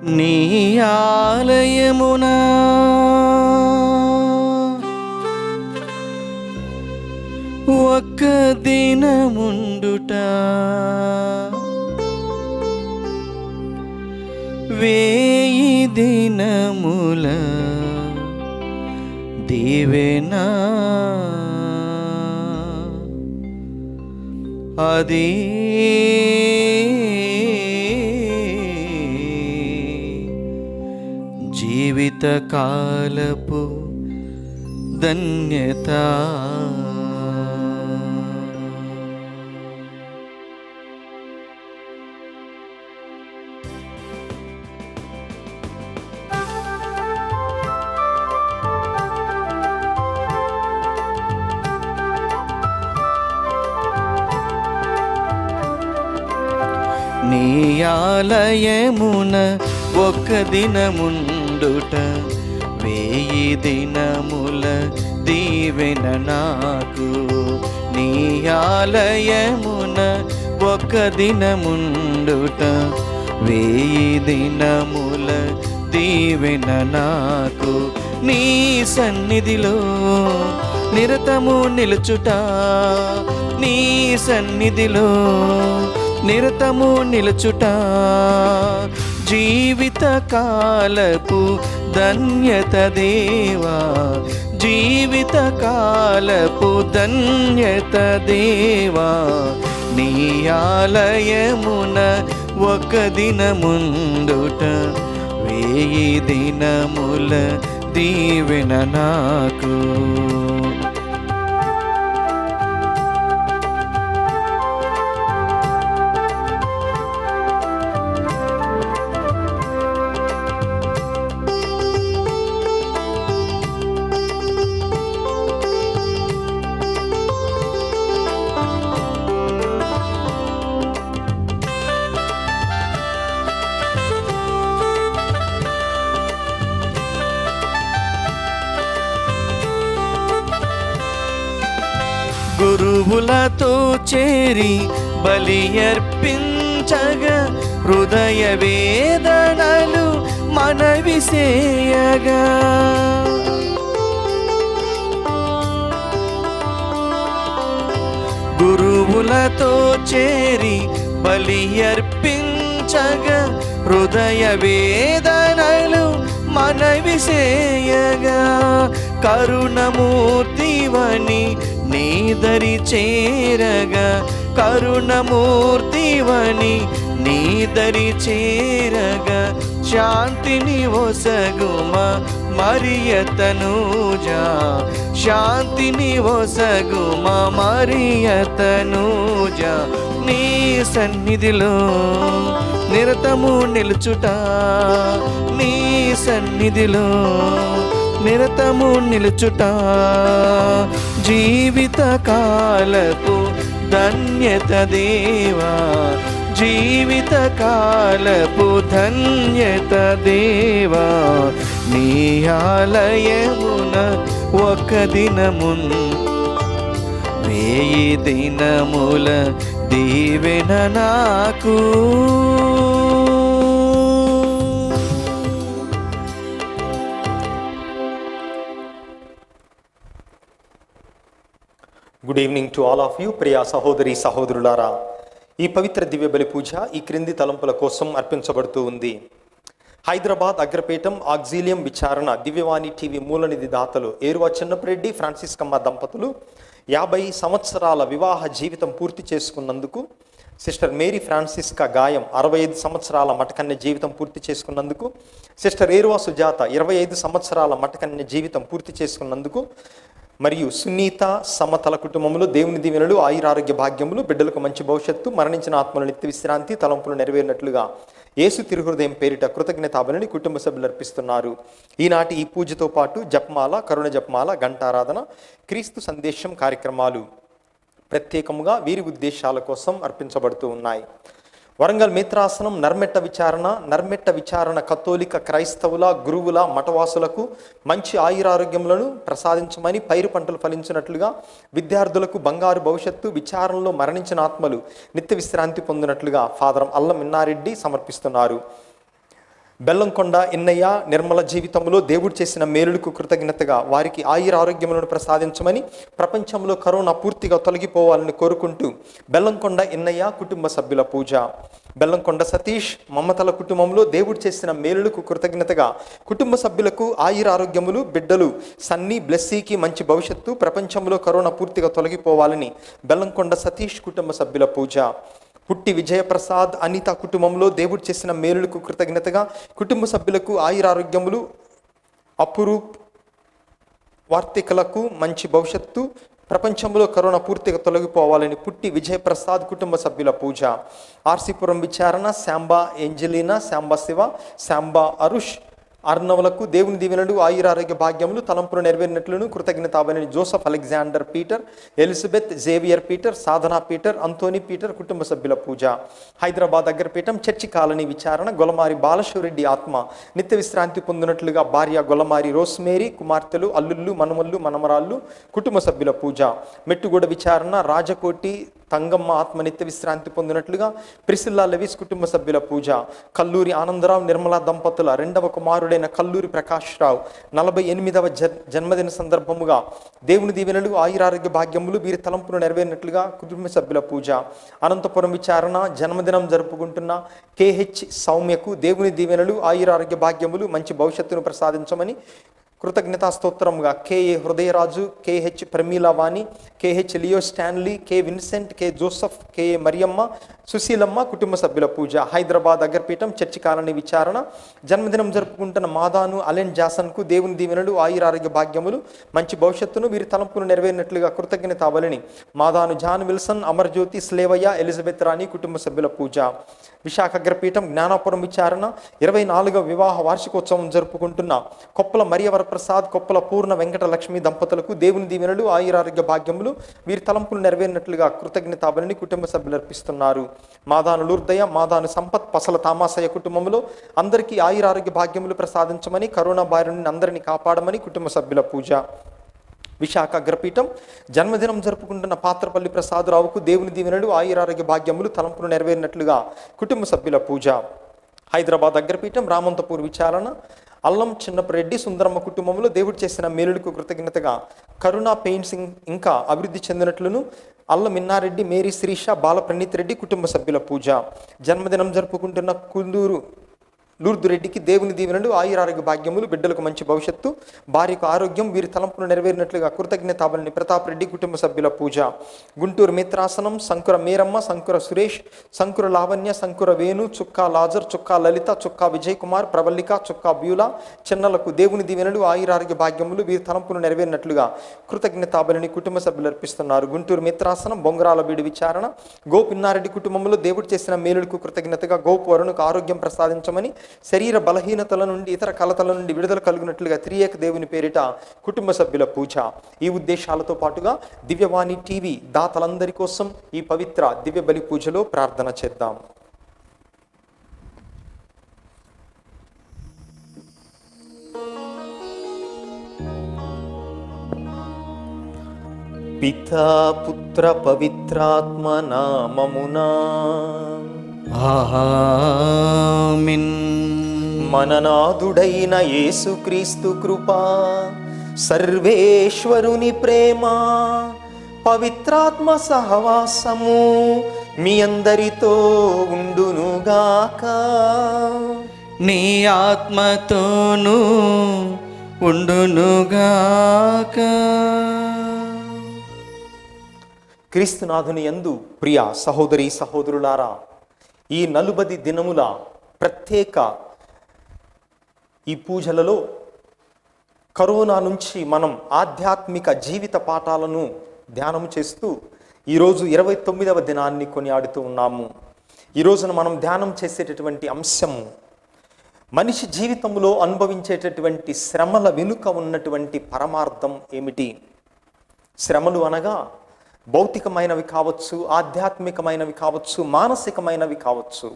నీ ఆలయమున ఒక్క దినముండుట వేయి దినముల దీవెనా అది జీవిత కాలపు ధన్యత. నీ ఆలయమున ఒక్క దినముండుట వేయి దినముల దీవెన నాకు. నీ ఆలయమున ఒక్క దినముండుట వేయి దినముల దీవెన నాకు. నీ సన్నిధిలో నిరతము నిలుచుట, నీ సన్నిధిలో నిరతము నిలుచుట జీవిత కాలపు ధన్యత దేవా, జీవిత కాలపు ధన్యత దేవా. నీ ఆలయమున ఒక దినముండుట వేయి దినముల దీవెన నాకు. గురువులతో చేరి బలి అర్పించగా హృదయ వేదనలు మనవిసేయగా. గురువులతో చేరి బలి అర్పించగా హృదయ వేదనలు మనవిసేయగా. కరుణమూర్తివని నీదరి చేరగా, కరుణమూర్తివని నీదరి చేరగా. శాంతిని ఒసగుమా మరియతనూజా, శాంతిని ఒసగుమా మరియతనూజా. నీ సన్నిధిలో నిరతము నిలుచుట, నీ సన్నిధిలో నిరతము నిలుచుట జీవిత కాలపు ధన్యత దేవా, జీవిత కాలపు ధన్యత దేవా. నీ ఆలయమున ఒక దినమున్ వేయి దినముల దీవెన నాకు. Good evening to all of you. Priya సహోదరి సహోదరులారా, ఈ పవిత్ర దివ్య బలి పూజ ఈ క్రింది తలంపుల కోసం అర్పించబడుతూ ఉంది. హైదరాబాద్ అగ్రపీఠం ఆగ్జీలియం విచారణ దివ్యవాణి టీవీ మూలనిధి దాతలు ఏరువా చిన్నపరెడ్డి ఫ్రాన్సిస్కమ్మ దంపతులు 50 సంవత్సరాల వివాహ జీవితం పూర్తి చేసుకున్నందుకు, సిస్టర్ మేరీ ఫ్రాన్సిస్కా గాయం 65 సంవత్సరాల మటకన్య జీవితం పూర్తి చేసుకున్నందుకు, సిస్టర్ ఏరువా సుజాత 25 సంవత్సరాల మటకన్య జీవితం పూర్తి చేసుకున్నందుకు, మరియు సునీత సమతల కుటుంబంలో దేవుని దీవెనలు ఆయురారోగ్య భాగ్యములు, బిడ్డలకు మంచి భవిష్యత్తు, మరణించిన ఆత్మల నిత్య విశ్రాంతి, తలంపులు నెరవేరినట్లుగా యేసు తిరుహృదయం పేరిట కృతజ్ఞతాబలిని కుటుంబ సభ్యులు అర్పిస్తున్నారు. ఈనాటి ఈ పూజతో పాటు జపమాల, కరుణ జపమాల, గంటారాధన, క్రీస్తు సందేశం కార్యక్రమాలు ప్రత్యేకముగా వీరి ఉద్దేశాల కోసం అర్పించబడుతూ ఉన్నాయి. వరంగల్ మిత్రాసనం నర్మెట్ట విచారణ కథోలిక క్రైస్తవుల గురువుల మఠవాసులకు మంచి ఆయురారోగ్యములను ప్రసాదించమని, పైరు పంటలు ఫలించినట్లుగా, విద్యార్థులకు బంగారు భవిష్యత్తు, విచారణలో మరణించిన ఆత్మలు నిత్య విశ్రాంతి పొందినట్లుగా ఫాదర్ అల్లం మిన్నారెడ్డి సమర్పిస్తున్నారు. బెల్లంకొండ ఎన్నయ్య నిర్మల జీవితంలో దేవుడు చేసిన మేలులకు కృతజ్ఞతగా వారికి ఆయుర ఆరోగ్యములను ప్రసాదించమని, ప్రపంచంలో కరోనా పూర్తిగా తొలగిపోవాలని కోరుకుంటూ బెల్లంకొండ ఎన్నయ్య కుటుంబ సభ్యుల పూజ. బెల్లంకొండ సతీష్ మమతల కుటుంబంలో దేవుడు చేసిన మేలులకు కృతజ్ఞతగా కుటుంబ సభ్యులకు ఆయుర ఆరోగ్యములు, బిడ్డలు సన్నీ బ్లెస్సీకి మంచి భవిష్యత్తు, ప్రపంచంలో కరోనా పూర్తిగా తొలగిపోవాలని బెల్లంకొండ సతీష్ కుటుంబ సభ్యుల పూజ. పుట్టి విజయప్రసాద్ అనిత కుటుంబంలో దేవుడు చేసిన మేలులకు కృతజ్ఞతగా కుటుంబ సభ్యులకు ఆయురారోగ్యములు, అపురూప్ వార్తికలకు మంచి భవిష్యత్తు, ప్రపంచంలో కరోనా పూర్తిగా తొలగిపోవాలని పుట్టి విజయప్రసాద్ కుటుంబ సభ్యుల పూజ. ఆర్సీపురం విచారణ శాంబా ఏంజలీనా, శాంబా శివ, శాంబా అరుష్ అర్ణవులకు దేవుని దీవెనలు, ఆయురారోగ్య భాగ్యములు, తలంపులు నెరవేరినట్లును కృతజ్ఞతాబని Joseph Alexander Peter, Elizabeth Xavier Peter, Sadhana Peter, Anthony Peter కుటుంబ సభ్యుల పూజ. హైదరాబాద్ అగ్రపీఠం చర్చి కాలనీ విచారణ గొలమారి బాలశివరెడ్డి ఆత్మ నిత్య విశ్రాంతి పొందినట్లుగా భార్య గొలమారి రోస్మేరీ, కుమార్తెలు, అల్లుళ్ళు, మనమల్లు, మనమరాళ్ళు కుటుంబ సభ్యుల పూజ. మెట్టుగూడ విచారణ రాజకోటి తంగమ్మ ఆత్మ నిత్య విశ్రాంతి పొందినట్లుగా ప్రిసిల్లా లెవిస్ కుటుంబ సభ్యుల పూజ. కల్లూరి ఆనందరావు నిర్మలా దంపతుల రెండవ కుమారుడైన కల్లూరి ప్రకాష్ రావు 48వ జన్మదిన సందర్భముగా దేవుని దీవెనలు, ఆయురారోగ్య భాగ్యములు, వీరి తలంపును నెరవేరినట్లుగా కుటుంబ సభ్యుల పూజ. అనంతపురం విచారణ జన్మదినం జరుపుకుంటున్న కేహెచ్ సౌమ్యకు దేవుని దీవెనలు, ఆయురారోగ్య భాగ్యములు, మంచి భవిష్యత్తును ప్రసాదించమని కృతజ్ఞతా స్తోత్రముగా K A Hrudayaraju, K H Pramilavani, K H Leo Stanley, K Vincent, K Joseph, K A Mariyamma, Susheelamma కుటుంబ సభ్యుల పూజ. హైదరాబాద్ అగర్పీఠం చర్చి కాలనీ విచారణ జన్మదినం జరుపుకుంటున్న మాదాను అలెన్ జాసన్కు దేవుని దీవెనలు, ఆయురారోగ్య భాగ్యములు, మంచి భవిష్యత్తును, వీరి తలంపును నెరవేరినట్లుగా కృతజ్ఞతావలని Madanu John Wilson, Amarjyoti, స్లేవయ్య, Elizabeth రాణి కుటుంబ సభ్యుల పూజ. విశాఖ అగ్రపీఠం జ్ఞానాపురం విచారణ 24వ వివాహ వార్షికోత్సవం జరుపుకుంటున్న కొప్పల మరియవరప్రసాద్, కొప్పల పూర్ణ వెంకట లక్ష్మి దంపతులకు దేవుని దీవెనలు, ఆయురారోగ్య భాగ్యములు, వీరి తలంపులు నెరవేరినట్లుగా కృతజ్ఞతాబలిని కుటుంబ సభ్యులు అర్పిస్తున్నారు. మాదాను లూర్దయ, మాదాను సంపత్, పసల తామాసయ్య కుటుంబంలో అందరికీ ఆయురారోగ్య భాగ్యములు ప్రసాదించమని, కరోనా బారి నుండి అందరినీ కాపాడమని కుటుంబ సభ్యుల పూజ. విశాఖ అగ్రపీఠం జన్మదినం జరుపుకుంటున్న పాత్రపల్లి ప్రసాదరావుకు దేవుని దీవెనలు, ఆయురారోగ్య భాగ్యములు, తలంపును నెరవేరినట్లుగా కుటుంబ సభ్యుల పూజ. హైదరాబాద్ అగ్రపీఠం రామంతపూర్ విచారణ అల్లం చిన్నపరెడ్డి సుందరమ్మ కుటుంబంలో దేవుడు చేసిన మేలులకు కృతజ్ఞతగా కరుణా పెయింట్స్ ఇంకా అభివృద్ధి చెందినట్లును అల్లం మిన్నారెడ్డి, మేరీ శ్రీష, బాల ప్రణీత్ రెడ్డి కుటుంబ సభ్యుల పూజ. జన్మదినం జరుపుకుంటున్న కుందూరు లూర్దు రెడ్డికి దేవుని దీవెనలు, ఆయురారోగ్య భాగ్యములు, బిడ్డలకు మంచి భవిష్యత్తు, భార్యకు ఆరోగ్యం, వీరి తలంపును నెరవేరినట్లుగా కృతజ్ఞతాబలిని ప్రతాప్ రెడ్డి కుటుంబ సభ్యుల పూజ. గుంటూరు మిత్రాసనం శంకుర మీరమ్మ, శంకుర సురేష్, శంకుర లావణ్య, శంకుర వేణు, చుక్కా లాజర్, చుక్కా లలిత, చుక్కా విజయ్ కుమార్, ప్రవల్లిక, చుక్కా బ్యూలా చిన్నలకు దేవుని దీవెనలు, ఆయురారోగ్య భాగ్యములు, వీరి తలంపును నెరవేరినట్లుగా కృతజ్ఞతాబలిని కుటుంబ సభ్యులు అర్పిస్తున్నారు. గుంటూరు మిత్రాసనం బొంగరాల బీడి విచారణ గోపిన్నారెడ్డి కుటుంబంలో దేవుడు చేసిన మేలులకు కృతజ్ఞతగా గోపు వరుణకు ఆరోగ్యం ప్రసాదించమని, శరీర బలహీనతల నుండి, ఇతర కలతల నుండి విడుదల కలుగునట్లుగా త్రియేక దేవుని పేరిట కుటుంబ సభ్యుల పూజ. ఈ ఉద్దేశాలతో పాటుగా దివ్యవాణి టీవీ దాతలందరి కోసం ఈ పవిత్ర దివ్య బలి పూజలో ప్రార్థన చేద్దాం. పితా పుత్ర పవిత్రాత్మ నామమునా ఆమేన్. మననాథుడైన యేసుక్రీస్తు కృపా, సర్వేశ్వరుని ప్రేమ, పవిత్రాత్మ సహవాసము మీ అందరితో ఉండునుగాక. నీ ఆత్మతోనూ ఉండునుగాక. క్రీస్తునాథుని యందు ప్రియ సహోదరి సహోదరులారా, ఈ 40 దినముల ప్రత్యేక ఈ పూజలలో కరోనా నుంచి మనం ఆధ్యాత్మిక జీవిత పాఠాలను ధ్యానం చేస్తూ ఈరోజు 29వ దినాన్ని కొనియాడుతూ ఉన్నాము. ఈ రోజున మనం ధ్యానం చేసేటటువంటి అంశము మనిషి జీవితంలో అనుభవించేటటువంటి శ్రమల వెనుక ఉన్నటువంటి పరమార్థం ఏమిటి. శ్రమలు అనగా భౌతికమైనవి కావచ్చు, ఆధ్యాత్మికమైనవి కావచ్చు, మానసికమైనవి కావచ్చు.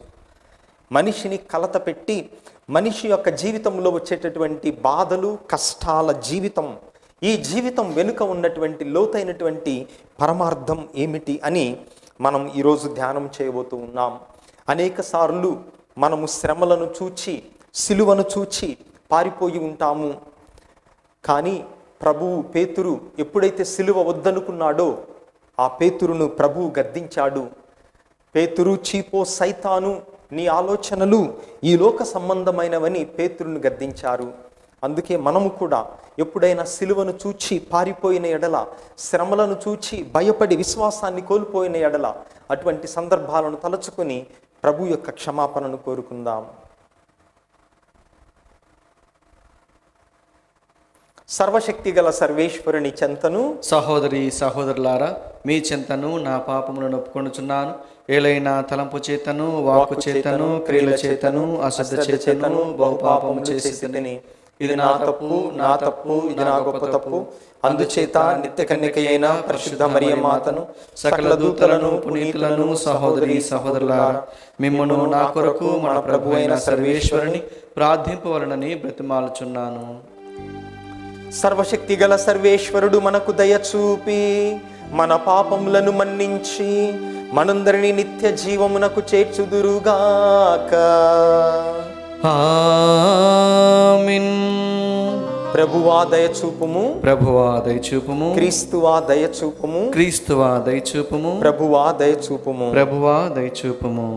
మనిషిని కలత పెట్టి మనిషి యొక్క జీవితంలో వచ్చేటటువంటి బాధలు, కష్టాల జీవితం, ఈ జీవితం వెనుక ఉన్నటువంటి లోతైనటువంటి పరమార్థం ఏమిటి అని మనం ఈరోజు ధ్యానం చేయబోతూ ఉన్నాం. అనేక సార్లు మనము శ్రమలను చూచి సిలువను చూచి పారిపోయి ఉంటాము. కానీ ప్రభువు పేతురు ఎప్పుడైతే సిలువ వద్దనుకున్నాడో ఆ పేతురును ప్రభువు గద్దించాడు. పేతురు, చీపో, సైతాను, నీ ఆలోచనలు ఈ లోక సంబంధమైనవని పేతురును గద్దించారు. అందుకే మనము కూడా ఎప్పుడైనా సిలువను చూచి పారిపోయిన ఎడల, శ్రమలను చూచి భయపడి విశ్వాసాన్ని కోల్పోయిన ఎడల, అటువంటి సందర్భాలను తలుచుకొని ప్రభు యొక్క క్షమాపణను కోరుకుందాం. సర్వశక్తి గల సర్వేశ్వరుని చెంతను సహోదరి సహోదరులారా, మీ చెంతను నా పాపములను ఒప్పుకొనుచున్నాను. ఏలైనా తలంపు చేతను, వాక్కు చేతను, క్రియల చేతను, అశ్రద్ధ చేతను బహుపాపము చేసి తిని. ఇది నా తప్పు, నా తప్పు, ఇది నా గొప్ప తప్పు. అందుచేత నిత్య కన్యక అయిన పరిశుద్ధ మరియ మాతను, సకల దూతలను, పునీతులను, సహోదరి సహోదరులారా, మిమ్మును నా కొరకు మన ప్రభు అయిన సర్వేశ్వరుని ప్రార్థింపవలనని బ్రతిమాలుచున్నాను. సర్వశక్తి గల సర్వేశ్వరుడు మనకు దయచూపి మన పాపములను మన్నించి మనందరినీ నిత్య జీవమునకు చేర్చుదురుగాక. ఆమేన్. ప్రభువా దయచూపుము, ప్రభువా దయచూపుము. క్రీస్తువా దయచూపుము, క్రీస్తువా దయచూపుము. ప్రభువా దయచూపుము. ప్రభువా దయచూపుము.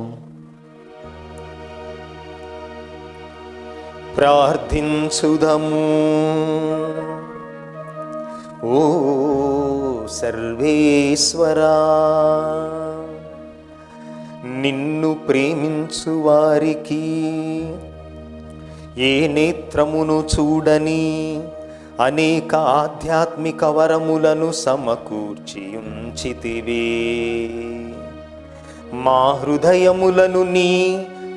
ప్రార్థించుదము. ఓ సర్వేశ్వరా, నిన్ను ప్రేమించు వారికి ఏ నేత్రమును చూడని అనేక ఆధ్యాత్మిక వరములను సమకూర్చి ఉంచితివే. మా హృదయములను నీ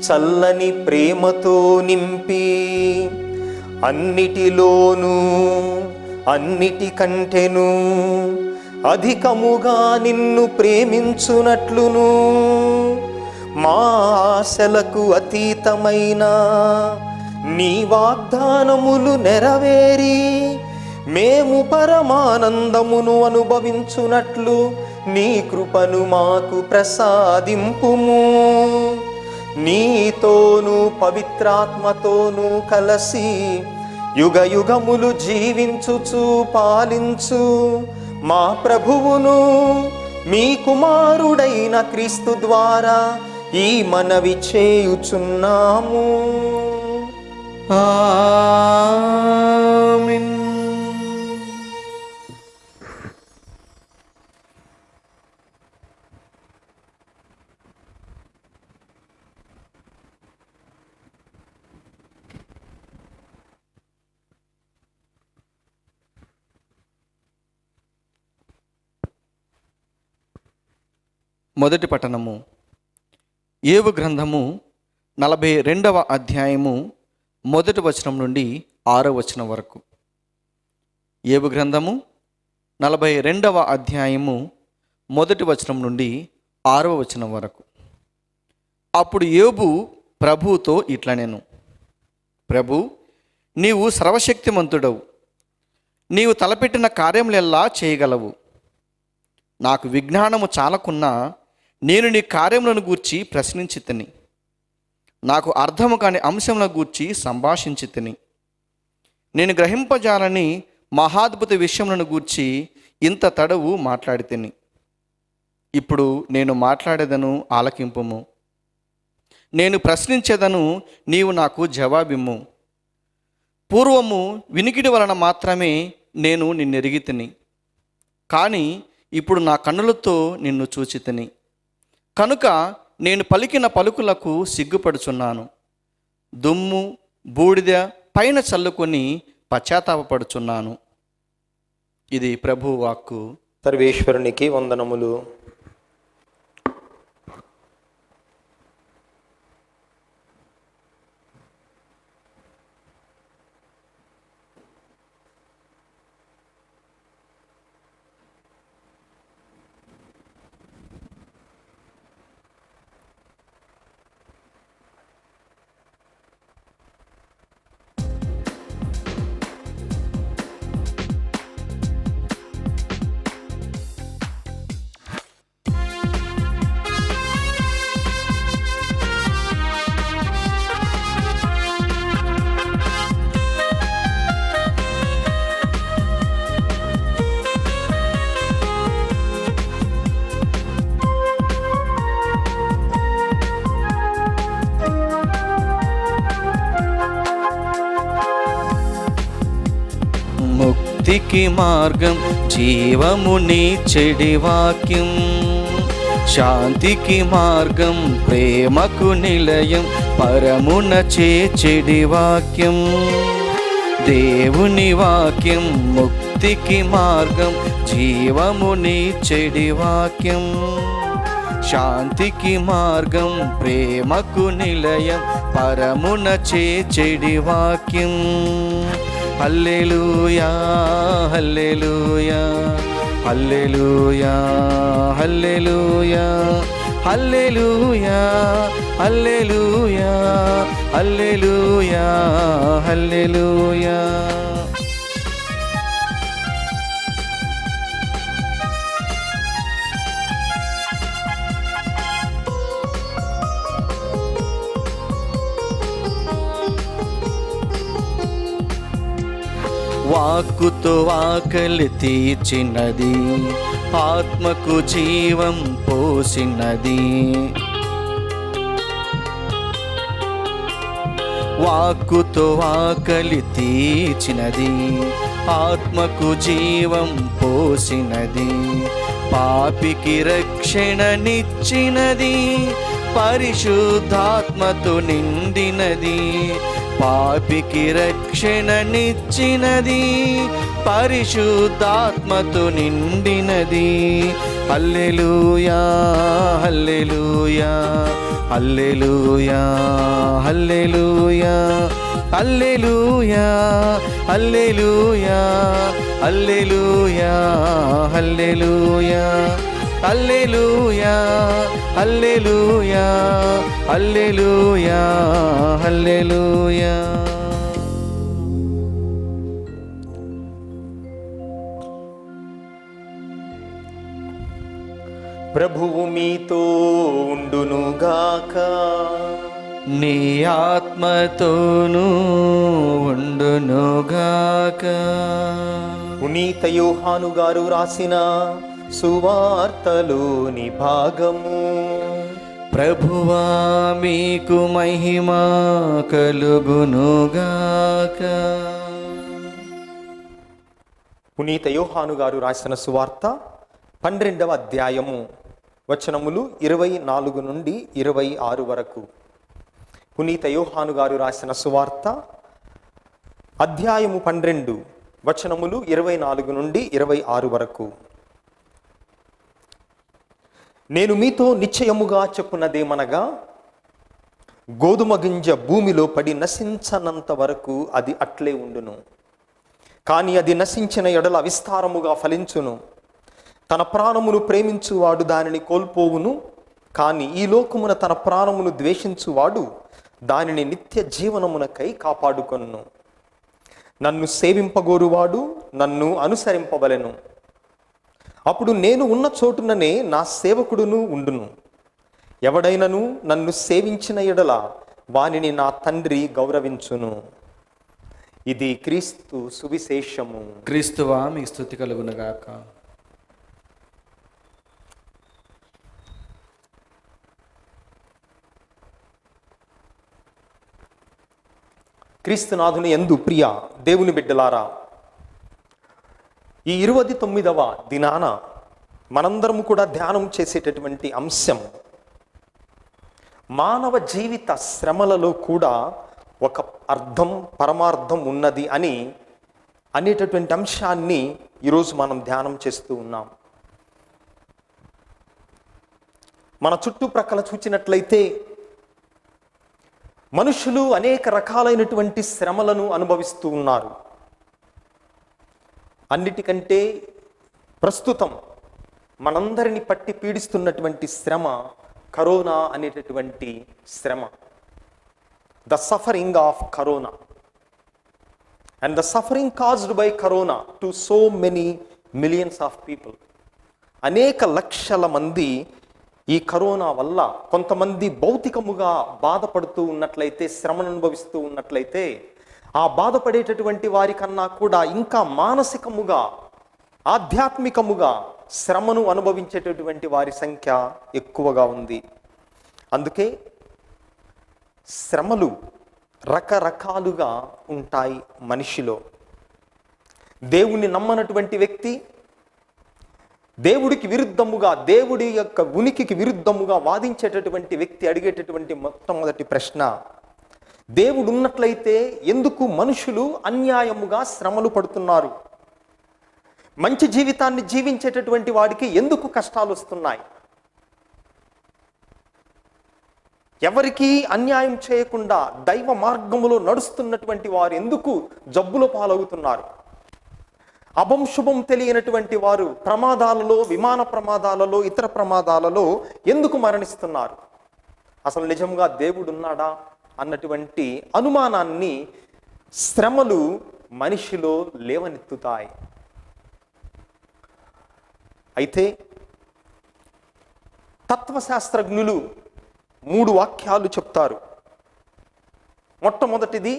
చల్లని ప్రేమతో నింపి అన్నిటిలోనూ అన్నిటికంటేను అధికముగా నిన్ను ప్రేమించునట్లును మా ఆశలకు అతీతమైన నీ వాగ్దానములు నెరవేరి మేము పరమానందమును అనుభవించునట్లు నీ కృపను మాకు ప్రసాదింపుము. నీతోనూ పవిత్రాత్మతోనూ కలసి యుగ యుగములు జీవించుచు పాలించు మా ప్రభువును మీ కుమారుడైన క్రీస్తు ద్వారా ఈ మనవి చేయుచున్నాము. ఆమేన్. మొదటి పట్టణము. యోబు గ్రంథము 42వ అధ్యాయము 1వ వచనం నుండి 6వ వచనం వరకు. యోబు గ్రంథము 42వ అధ్యాయము 1వ వచనం నుండి 6వ వచనం వరకు. అప్పుడు యోబు ప్రభువుతో ఇట్లనెను, ప్రభు, నీవు సర్వశక్తిమంతుడవు, నీవు తలపెట్టిన కార్యములెల్లా చేయగలవు. నాకు విజ్ఞానము చాలకున్నా నేను నీ కార్యములను గూర్చి ప్రశ్నించి తిని, నాకు అర్థము కాని అంశములను గూర్చి సంభాషించి తిని, నేను గ్రహింపజాలని మహాద్భుత విషయములను గూర్చి ఇంత తడవు మాట్లాడి తిని. ఇప్పుడు నేను మాట్లాడేదను, ఆలకింపుము. నేను ప్రశ్నించేదను, నీవు నాకు జవాబిమ్ము. పూర్వము వినికిడి వలన మాత్రమే నేను నిన్నెరిగి తిని, కానీ ఇప్పుడు నా కన్నులతో నిన్ను చూచి తిని. కనుక నేను పలికిన పలుకులకు సిగ్గుపడుచున్నాను. దుమ్ము బూడిద పైన చల్లుకొని పశ్చాత్తాపపడుచున్నాను. ఇది ప్రభు వాక్కు. సర్వేశ్వరునికి వందనములు. శాంతికి మార్గం జీవమునిచ్చెడి వాక్యం. శాంతికి మార్గం ప్రేమకు నిలయం పరమున చేర్చెడి వాక్యం. దేవుని వాక్యం ముక్తికి మార్గం జీవమునిచ్చెడి వాక్యం. శాంతికి మార్గం ప్రేమకు నిలయం పరమున చేర్చెడి వాక్యం. హల్లెలూయా హల్లెలూయా హల్లెలూయా హల్లెలూయా హల్లెలూయా హల్లెలూయా హల్లెలూయా హల్లెలూయా. వాక్కుతో ఆకలి తీర్చినది, ఆత్మకు జీవం పోసినది. వాక్కుతో ఆకలి తీర్చినది, ఆత్మకు జీవం పోసినది. పాపికి రక్షణనిచ్చినది, పరిశుద్ధాత్మతో నిండినది. పాపికి రక్షణనిచ్చినది, పరిశుద్ధాత్మతో నిండినది. హల్లెలూయా హల్లెలూయా హల్లెలూయా హల్లెలూయా హల్లెలూయా హల్లెలూయా హల్లెలూయా హల్లెలూయా హల్లెలూయా హల్లెలూయా హల్లెలూయా హల్లెలూయా. ప్రభువు మీతో ఉండునుగాక. నీ ఆత్మతోనూ ఉండునుగాక. పునీత యోహాను గారు రాసిన సువార్తలోని భాగము. ప్రభువా మీకు మహిమ కలుగునుగాక. పునీత యోహాను గారు రాసిన సువార్త 12వ అధ్యాయము వచనములు 24 నుండి 26 వరకు. పునీత యోహాను గారు రాసిన సువార్త అధ్యాయము 12 వచనములు 24 నుండి 26 వరకు. నేను మీతో నిశ్చయముగా చెప్పున్నదేమనగా, గోధుమ గింజ భూమిలో పడి నశించనంత వరకు అది అట్లే ఉండును. కానీ అది నశించిన ఎడల విస్తారముగా ఫలించును. తన ప్రాణమును ప్రేమించువాడు దానిని కోల్పోవును. కానీ ఈ లోకమున తన ప్రాణమును ద్వేషించువాడు దానిని నిత్య జీవనమునకై కాపాడుకొనును. నన్ను సేవింపగోరువాడు నన్ను అనుసరింపవలెను. అప్పుడు నేను ఉన్న చోటుననే నా సేవకుడును ఉండును. ఎవడైనను నన్ను సేవించిన ఎడల వానిని నా తండ్రి గౌరవించును. ఇది క్రీస్తు సువిశేషము. క్రీస్తువా మీ స్తుతి కలుగునుగాక. క్రీస్తునాథుని యందు ప్రియ దేవుని బిడ్డలారా, ఈ 29వ దినాన మనందరము కూడా ధ్యానం చేసేటటువంటి అంశం, మానవ జీవిత శ్రమలలో కూడా ఒక అర్థం పరమార్థం ఉన్నది అనేటటువంటి అంశాన్ని ఈరోజు మనం ధ్యానం చేస్తూ ఉన్నాం. మన చుట్టుప్రక్కల చూచినట్లయితే మనుషులు అనేక రకాలైనటువంటి శ్రమలను అనుభవిస్తూ ఉన్నారు. అన్నిటికంటే ప్రస్తుతం మనందరిని పట్టి పీడిస్తున్నటువంటి శ్రమ కరోనా అనేటటువంటి శ్రమ. The suffering of corona and the suffering caused by corona to so many millions of people. అనేక లక్షల మంది ఈ కరోనా వల్ల కొంతమంది భౌతికముగా బాధపడుతూ ఉన్నట్లయితే, శ్రమను అనుభవిస్తూ ఉన్నట్లయితే, ఆ బాధపడేటటువంటి వారికన్నా కూడా ఇంకా మానసికముగా ఆధ్యాత్మికముగా శ్రమను అనుభవించేటటువంటి వారి సంఖ్య ఎక్కువగా ఉంది. అందుకే శ్రమలు రకరకాలుగా ఉంటాయి మనిషిలో. దేవుణ్ణి నమ్మనటువంటి వ్యక్తి, దేవుడికి విరుద్ధముగా, దేవుడి యొక్క ఉనికికి విరుద్ధముగా వాదించేటటువంటి వ్యక్తి అడిగేటటువంటి మొట్టమొదటి ప్రశ్న, దేవుడు ఉన్నట్లయితే ఎందుకు మనుషులు అన్యాయముగా శ్రమలు పడుతున్నారు? మంచి జీవితాన్ని జీవించేటటువంటి వాడికి ఎందుకు కష్టాలు వస్తున్నాయి? ఎవరికి అన్యాయం చేయకుండా దైవ మార్గములో నడుస్తున్నటువంటి వారు ఎందుకు జబ్బుల పాలవుతున్నారు? అభంశుభం తెలియనటువంటి వారు ప్రమాదాలలో, విమాన ప్రమాదాలలో, ఇతర ప్రమాదాలలో ఎందుకు మరణిస్తున్నారు? అసలు నిజంగా దేవుడు ఉన్నాడా అన్నటువంటి అనుమానాన్ని శ్రమలు మనిషిలో లేవనెత్తుతాయి. అయితే తత్వశాస్త్రజ్ఞులు 3 వాక్యాలు చెప్తారు. మొట్టమొదటిది,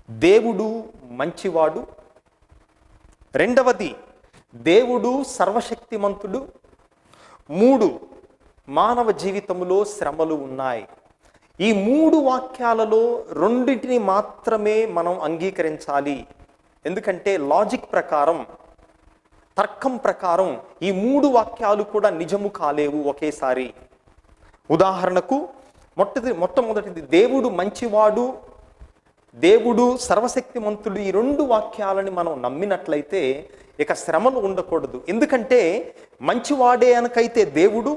దేవుడు మంచివాడు. రెండవది, దేవుడు సర్వశక్తిమంతుడు. 3, మానవ జీవితంలో శ్రమలు ఉన్నాయి. ఈ 3 వాక్యాలలో 2 మాత్రమే మనం అంగీకరించాలి. ఎందుకంటే లాజిక్ ప్రకారం, తర్కం ప్రకారం ఈ 3 వాక్యాలు కూడా నిజము కాలేవు ఒకేసారి. ఉదాహరణకు మొట్టమొదటిది దేవుడు మంచివాడు, దేవుడు సర్వశక్తిమంతుడు, ఈ 2 వాక్యాలని మనం నమ్మినట్లయితే ఇక శ్రమలు ఉండకూడదు. ఎందుకంటే మంచివాడే అనకైతే దేవుడు,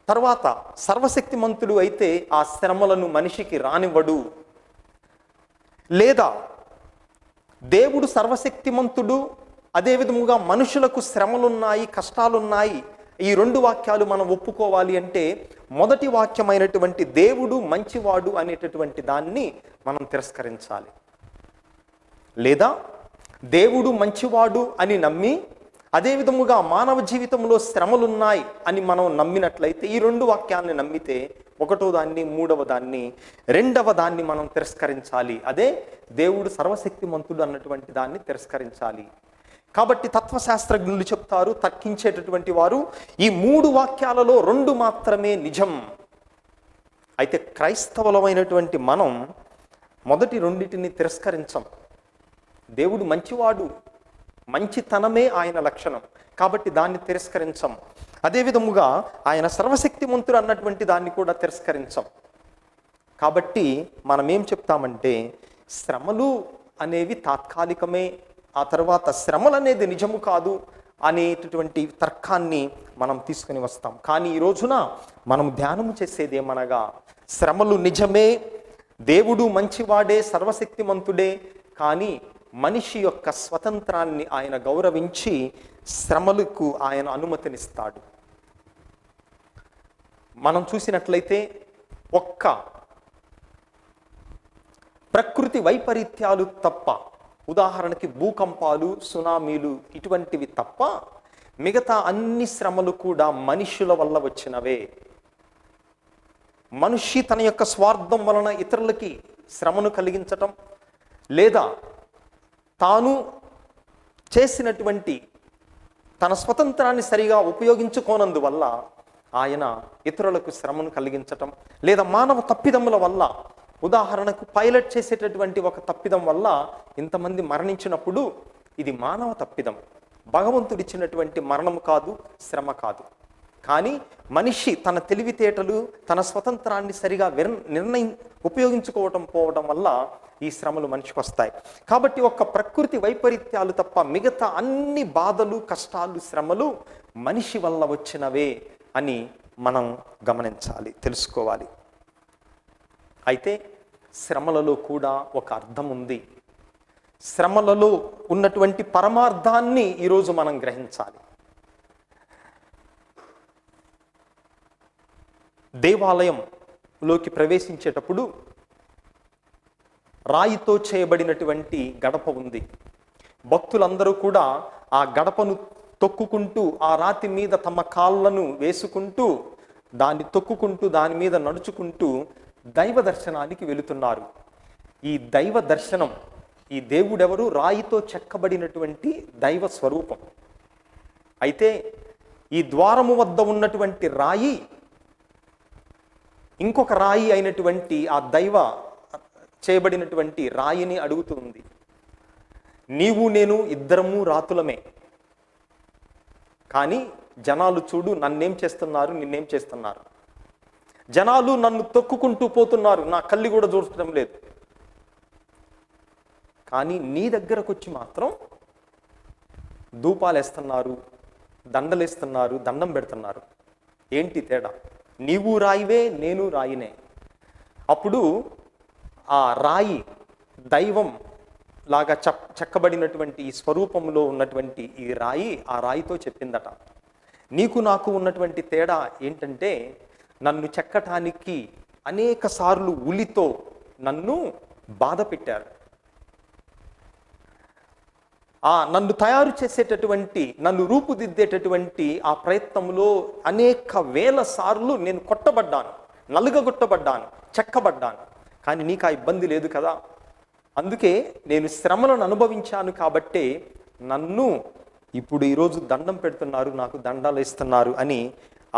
తర్వాత సర్వశక్తిమంతుడు అయితే ఆ శ్రమలను మనిషికి రానివ్వడు. లేదా దేవుడు సర్వశక్తిమంతుడు, అదేవిధముగా మనుషులకు శ్రమలున్నాయి, కష్టాలున్నాయి, ఈ 2 వాక్యాలు మనం ఒప్పుకోవాలి అంటే మొదటి వాక్యమైనటువంటి దేవుడు మంచివాడు అనేటటువంటి దాన్ని మనం తిరస్కరించాలి. లేదా దేవుడు మంచివాడు అని నమ్మి, అదేవిధముగా మానవ జీవితంలో శ్రమలున్నాయి అని మనం నమ్మినట్లయితే ఈ 2 వాక్యాలని నమ్మితే ఒకటో దాన్ని, మూడవ దాన్ని, రెండవ దాన్ని మనం తిరస్కరించాలి. అదే దేవుడు సర్వశక్తిమంతుడు అన్నటువంటి దాన్ని తిరస్కరించాలి. కాబట్టి తత్వశాస్త్రజ్ఞులు చెప్తారు, తర్కించేటటువంటి వారు, ఈ 3 వాక్యాలలో 2 మాత్రమే నిజం. అయితే క్రైస్తవులమైనటువంటి మనం మొదటి 2 తిరస్కరించం. దేవుడు మంచివాడు, మంచితనమే ఆయన లక్షణం, కాబట్టి దాన్ని తిరస్కరించం. అదేవిధముగా ఆయన సర్వశక్తిమంతుడు అన్నటువంటి దాన్ని కూడా తిరస్కరించం. కాబట్టి మనం ఏం చెప్తామంటే శ్రమలు అనేవి తాత్కాలికమే, ఆ తర్వాత శ్రమలు అనేది నిజము కాదు అనేటటువంటి తర్కాన్ని మనం తీసుకుని వస్తాం. కానీ ఈ రోజున మనం ధ్యానము చేసేది ఏమనగా, శ్రమలు నిజమే, దేవుడు మంచివాడే, సర్వశక్తిమంతుడే, కానీ మనిషి యొక్క స్వతంత్రాన్ని ఆయన గౌరవించి శ్రమలకు ఆయన అనుమతినిస్తాడు. మనం చూసినట్లయితే ఒక్క ప్రకృతి వైపరీత్యాలు తప్ప, ఉదాహరణకి భూకంపాలు, సునామీలు, ఇటువంటివి తప్ప మిగతా అన్ని శ్రమలు కూడా మనుషుల వల్ల వచ్చినవే. మనిషి తన యొక్క స్వార్థం వలన ఇతరులకి శ్రమను కలిగించటం, లేదా తాను చేసినటువంటి తన స్వతంత్రాన్ని సరిగా ఉపయోగించుకోనందువల్ల ఆయన ఇతరులకు శ్రమను కలిగించటం, లేదా మానవ తప్పిదముల వల్ల, ఉదాహరణకు పైలట్ చేసేటటువంటి ఒక తప్పిదం వల్ల ఇంతమంది మరణించినప్పుడు ఇది మానవ తప్పిదం, భగవంతుడిచ్చినటువంటి మరణము కాదు, శ్రమ కాదు. కానీ మనిషి తన తెలివితేటలు, తన స్వతంత్రాన్ని సరిగా ఉపయోగించుకోవటం వల్ల ఈ శ్రమలు మనిషికి వస్తాయి. కాబట్టి ఒక్క ప్రకృతి వైపరీత్యాలు తప్ప మిగతా అన్ని బాధలు, కష్టాలు, శ్రమలు మనిషి వల్ల వచ్చినవే అని మనం గమనించాలి, తెలుసుకోవాలి. అయితే శ్రమలలో కూడా ఒక అర్థం ఉంది. శ్రమలలో ఉన్నటువంటి పరమార్థాన్ని ఈరోజు మనం గ్రహించాలి. దేవాలయంలోకి ప్రవేశించేటప్పుడు రాయితో చేయబడినటువంటి గడప ఉంది. భక్తులందరూ కూడా ఆ గడపను తొక్కుకుంటూ, ఆ రాతి మీద తమ కాళ్ళను వేసుకుంటూ, దాన్ని తొక్కుకుంటూ, దాని మీద నడుచుకుంటూ దైవ దర్శనానికి వెళుతున్నారు. ఈ దైవ దర్శనం, ఈ దేవుడెవరు? రాయితో చెక్కబడినటువంటి దైవ స్వరూపం. అయితే ఈ ద్వారము వద్ద ఉన్నటువంటి రాయి ఇంకొక రాయి అయినటువంటి ఆ దైవ చేయబడినటువంటి రాయిని అడుగుతుంది, నీవు నేను ఇద్దరము రాతులమే. కానీ జనాలు చూడు నన్నేం చేస్తున్నారు, నిన్నేం చేస్తున్నారు. జనాలు నన్ను తొక్కుకుంటూ పోతున్నారు, నా కళ్ళు కూడా చూడటం లేదు. కానీ నీ దగ్గరకు వచ్చి మాత్రం ధూపాలు వేస్తున్నారు, దండలేస్తున్నారు, దండం పెడుతున్నారు. ఏంటి తేడా? నీవు రాయివే, నేను రాయినే. అప్పుడు ఆ రాయి దైవం లాగా చెక్కబడినటువంటి ఈ స్వరూపంలో ఉన్నటువంటి ఈ రాయి ఆ రాయితో చెప్పిందట, నీకు నాకు ఉన్నటువంటి తేడా ఏంటంటే నన్ను చెక్కటానికి అనేక సార్లు ఉలితో నన్ను బాధ పెట్టారు. నన్ను తయారు చేసేటటువంటి, నన్ను రూపుదిద్దేటటువంటి ఆ ప్రయత్నంలో అనేక వేల సార్లు నేను కొట్టబడ్డాను, నలుగగొట్టబడ్డాను, చెక్కబడ్డాను. కానీ నీకు ఆ ఇబ్బంది లేదు కదా. అందుకే నేను శ్రమలను అనుభవించాను కాబట్టే నన్ను ఇప్పుడు ఈరోజు దండం పెడుతున్నారు, నాకు దండాలు ఇస్తున్నారు అని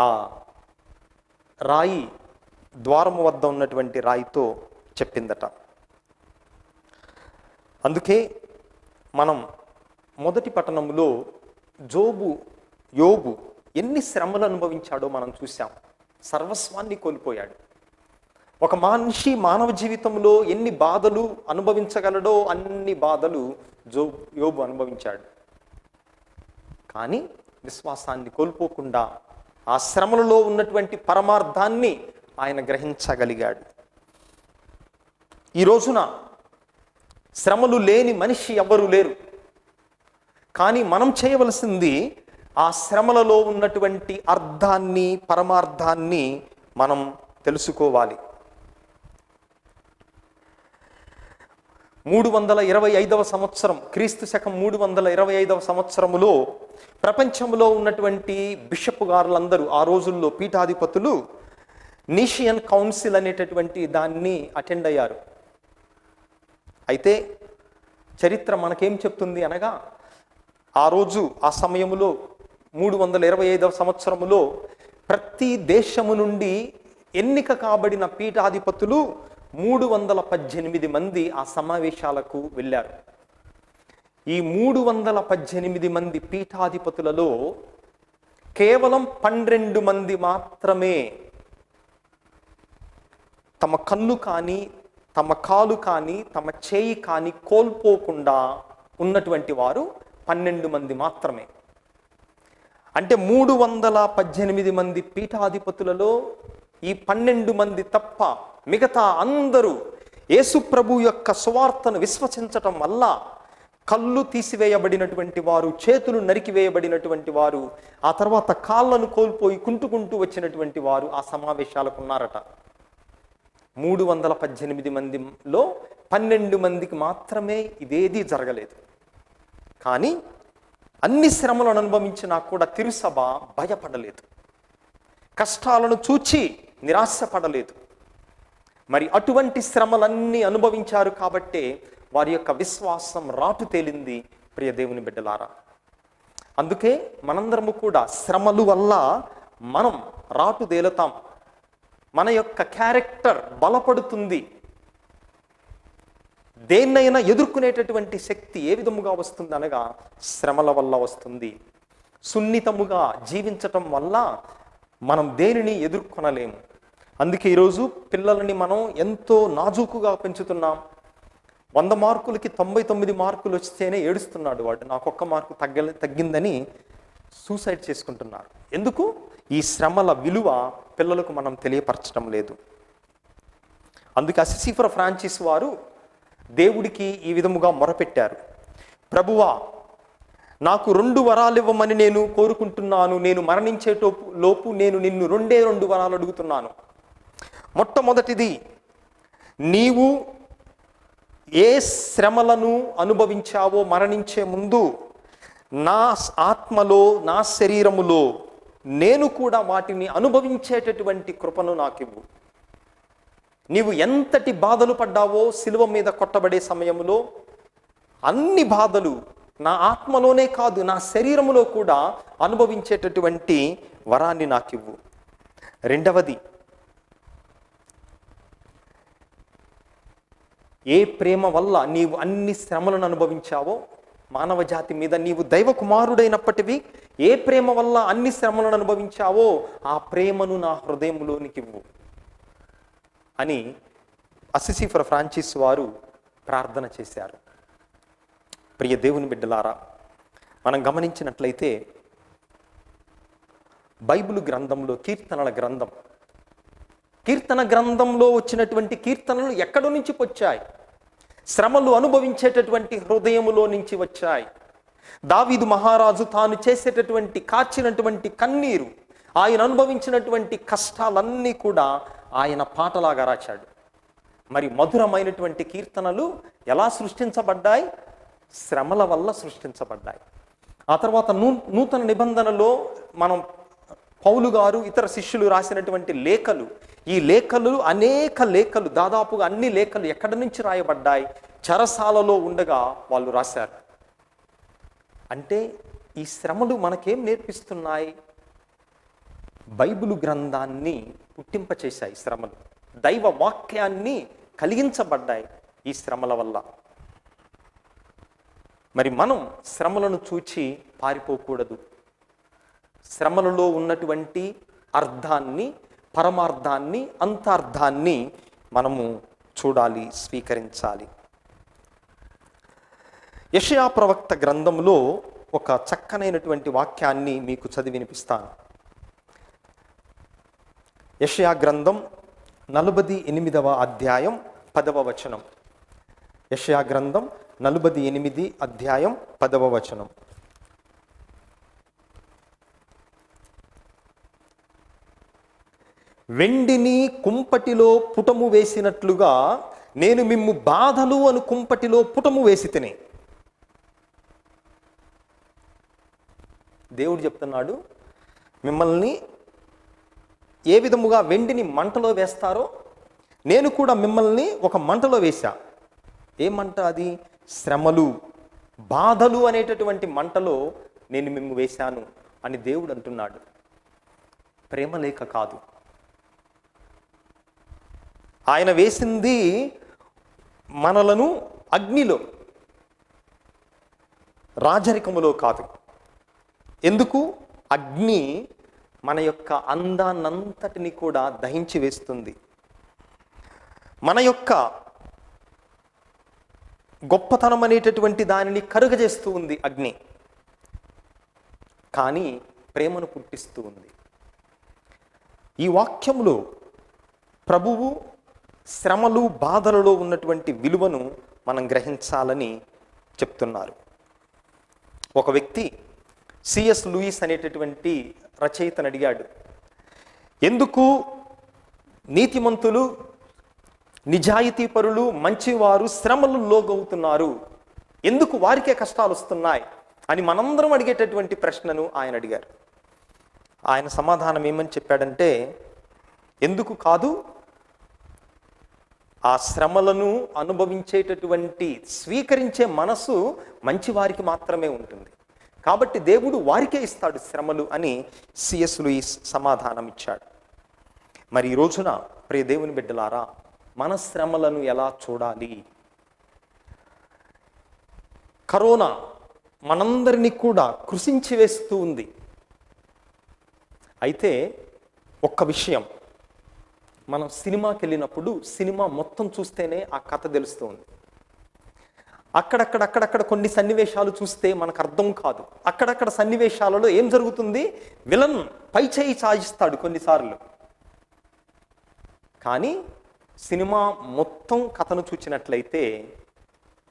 ఆ రాయి, ద్వారం వద్ద ఉన్నటువంటి రాయితో చెప్పిందట. అందుకే మనం మొదటి పట్టణంలో యోబు ఎన్ని శ్రమలు అనుభవించాడో మనం చూసాం. సర్వస్వాన్ని కోల్పోయాడు. ఒక మనిషి మానవ జీవితంలో ఎన్ని బాధలు అనుభవించగలడో అన్ని బాధలు యోబు అనుభవించాడు. కానీ విశ్వాసాన్ని కోల్పోకుండా ఆ శ్రమలలో ఉన్నటువంటి పరమార్థాన్ని ఆయన గ్రహించగలిగాడు. ఈ రోజున శ్రమలు లేని మనిషి ఎవ్వరూ లేరు. కానీ మనం చేయవలసింది ఆ శ్రమలలో ఉన్నటువంటి అర్థాన్ని, పరమార్థాన్ని మనం తెలుసుకోవాలి. 325వ సంవత్సరం, క్రీస్తు శకం 325వ సంవత్సరములో ప్రపంచంలో ఉన్నటువంటి బిషప్ గారులందరూ, ఆ రోజుల్లో పీఠాధిపతులు, నీషియన్ కౌన్సిల్ అనేటటువంటి దాన్ని అటెండ్ అయ్యారు. అయితే చరిత్ర మనకేం చెప్తుంది అనగా, ఆ రోజు ఆ సమయములో 325వ సంవత్సరములో ప్రతి దేశము నుండి ఎన్నిక కాబడిన పీఠాధిపతులు 318 మంది ఆ సమావేశాలకు వెళ్ళారు. ఈ 318 మంది పీఠాధిపతులలో కేవలం 12 మంది మాత్రమే తమ కన్ను కానీ, తమ కాలు కానీ, తమ చేయి కానీ కోల్పోకుండా ఉన్నటువంటి వారు 12 మంది మాత్రమే. అంటే 318 మంది పీఠాధిపతులలో ఈ 12 మంది తప్ప మిగతా అందరూ యేసు ప్రభు యొక్క సువార్తను విశ్వసించటం వల్ల కళ్ళు తీసివేయబడినటువంటి వారు, చేతులు నరికివేయబడినటువంటి వారు, ఆ తర్వాత కాళ్ళను కోల్పోయి కుంటుకుంటూ వచ్చినటువంటి వారు ఆ సమావేశాలకు ఉన్నారట. 318 మందిలో 12 మందికి మాత్రమే ఇదేదీ జరగలేదు. కానీ అన్ని శ్రమలను అనుభవించినా కూడా తిరుసభ భయపడలేదు, కష్టాలను చూచి నిరాశపడలేదు. మరి అటువంటి శ్రమలన్నీ అనుభవించారు కాబట్టే వారి యొక్క విశ్వాసం రాటు తేలింది. ప్రియ దేవుని బిడ్డలారా, అందుకే మనందరము కూడా శ్రమలు వల్ల మనం రాటు తేలుతాం, మన యొక్క క్యారెక్టర్ బలపడుతుంది. దేన్నైనా ఎదుర్కొనేటటువంటి శక్తి ఏ విధముగా వస్తుంది అనగా శ్రమల వల్ల వస్తుంది. సున్నితముగా జీవించటం వల్ల మనం దేనిని ఎదుర్కొనలేము. అందుకే ఈరోజు పిల్లలని మనం ఎంతో నాజూకుగా పెంచుతున్నాం. 100 మార్కులకి 99 మార్కులు వస్తేనే ఏడుస్తున్నాడు వాడు, నాకు 1 మార్కు తగ్గిందని సూసైడ్ చేసుకుంటున్నారు. ఎందుకు? ఈ శ్రమల విలువ పిల్లలకు మనం తెలియపరచడం లేదు. అందుకే అసిసిఫర్ ఫ్రాన్సిస్ వారు దేవుడికి ఈ విధముగా మొరపెట్టారు, ప్రభువా నాకు 2 వరాలు ఇవ్వమని నేను కోరుకుంటున్నాను, నేను మరణించేలోపు నేను నిన్ను 2 వరాలు అడుగుతున్నాను. మొట్టమొదటిది, నీవు ఏ శ్రమలను అనుభవించావో మరణించే ముందు నా ఆత్మలో, నా శరీరములో నేను కూడా వాటిని అనుభవించేటటువంటి కృపను నాకివ్వు. నీవు ఎంతటి బాధలు పడ్డావో శిలువ మీద కొట్టబడే సమయంలో అన్ని బాధలు నా ఆత్మలోనే కాదు, నా శరీరములో కూడా అనుభవించేటటువంటి వరాన్ని నాకివ్వు. రెండవది, ఏ ప్రేమ వల్ల నీవు అన్ని శ్రమలను అనుభవించావో మానవ జాతి మీద నీవు దైవ కుమారుడైనప్పటివి ఏ ప్రేమ వల్ల అన్ని శ్రమలను అనుభవించావో ఆ ప్రేమను నా హృదయంలోనికి ఇవ్వు అని అసిసి ఫ్రాన్సిస్ వారు ప్రార్థన చేశారు. ప్రియ దేవుని బిడ్డలారా, మనం గమనించినట్లయితే బైబిల్ గ్రంథంలో కీర్తన గ్రంథంలో వచ్చినటువంటి కీర్తనలు ఎక్కడి నుంచి వచ్చాయి? శ్రమలు అనుభవించేటటువంటి హృదయములో నుంచి వచ్చాయి. దావీదు మహారాజు తాను చేసేటటువంటి కార్చినటువంటి కన్నీరు, ఆయన అనుభవించినటువంటి కష్టాలన్నీ కూడా ఆయన పాటలాగా రాశాడు. మరి మధురమైనటువంటి కీర్తనలు ఎలా సృష్టించబడ్డాయి? శ్రమల వల్ల సృష్టించబడ్డాయి. ఆ తర్వాత నూతన నిబంధనలో మనం పౌలు గారు ఇతర శిష్యులు రాసినటువంటి లేఖలు, ఈ లేఖలు అనేక లేఖలు, దాదాపుగా అన్ని లేఖలు ఎక్కడి నుంచి రాయబడ్డాయి? చెరసాలలో ఉండగా వాళ్ళు రాశారు. అంటే ఈ శ్రమలు మనకేం నేర్పిస్తున్నాయి? బైబిలు గ్రంథాన్ని పుట్టింపచేశాయి శ్రమలు, దైవ వాక్యాన్ని కలిగించబడ్డాయి ఈ శ్రమల వల్ల. మరి మనం శ్రమలను చూచి పారిపోకూడదు. శ్రమలలో ఉన్నటువంటి అర్థాన్ని, పరమార్థాన్ని, అంతార్థాన్ని మనము చూడాలి, స్వీకరించాలి. యెషయా ప్రవక్త గ్రంథంలో ఒక చక్కనైనటువంటి వాక్యాన్ని మీకు చదివి వినిపిస్తాను. యెషయా గ్రంథం 48వ అధ్యాయం 10వ వచనం. యెషయా గ్రంథం 48 అధ్యాయం 10వ వచనం. వెండిని కుంపటిలో పుటము వేసినట్లుగా నేను మిమ్ము బాధలు అను కుంపటిలో పుటము వేసి తిని. దేవుడు చెప్తున్నాడు, మిమ్మల్ని ఏ విధముగా వెండిని మంటలో వేస్తారో నేను కూడా మిమ్మల్ని ఒక మంటలో వేశా. ఏ మంట అది? శ్రమలు, బాధలు అనేటటువంటి మంటలో నేను మిమ్ము వేశాను అని దేవుడు అంటున్నాడు. ప్రేమ లేక కాదు, ఆయన వేసింది మనలను అగ్నిలో, రాజరికములో కాదు. ఎందుకు? అగ్ని మన యొక్క అందాన్నంతటిని కూడా దహించి వేస్తుంది. మన యొక్క గొప్పతనం అనేటటువంటి దానిని కరుగజేస్తూ ఉంది అగ్ని. కానీ ప్రేమను పుట్టిస్తూ ఉంది. ఈ వాక్యంలో ప్రభువు శ్రమలు, బాధలలో ఉన్నటువంటి విలువను మనం గ్రహించాలని చెప్తున్నారు. ఒక వ్యక్తి సిఎస్ లూయిస్ అనేటటువంటి రచయితను అడిగాడు, ఎందుకు నీతిమంతులు, నిజాయితీపరులు, మంచివారు శ్రమలు లోగవుతున్నారు? ఎందుకు వారికే కష్టాలు వస్తున్నాయి అని మనందరం అడిగేటటువంటి ప్రశ్నను ఆయన అడిగారు. ఆయన సమాధానం ఏమని చెప్పాడంటే, ఎందుకు కాదు, ఆ శ్రమలను అనుభవించేటటువంటి, స్వీకరించే మనసు మంచివారికి మాత్రమే ఉంటుంది. కాబట్టి దేవుడు వారికే ఇస్తాడు శ్రమలు అని సిఎస్ లూయిస్ సమాధానం ఇచ్చాడు. మరి ఈ రోజున ప్రియ దేవుని బిడ్డలారా, మన శ్రమలను ఎలా చూడాలి? కరోనా మనందరినీ కూడా కృషించి వేస్తూ ఉంది. అయితే ఒక్క విషయం, మనం సినిమాకి వెళ్ళినప్పుడు సినిమా మొత్తం చూస్తేనే ఆ కథ తెలుస్తుంది. అక్కడక్కడ కొన్ని సన్నివేశాలు చూస్తే మనకు అర్థం కాదు. అక్కడక్కడ సన్నివేశాలలో ఏం జరుగుతుంది? విలన్ పై చేయి సాధిస్తాడు కొన్నిసార్లు. కానీ సినిమా మొత్తం కథను చూచినట్లయితే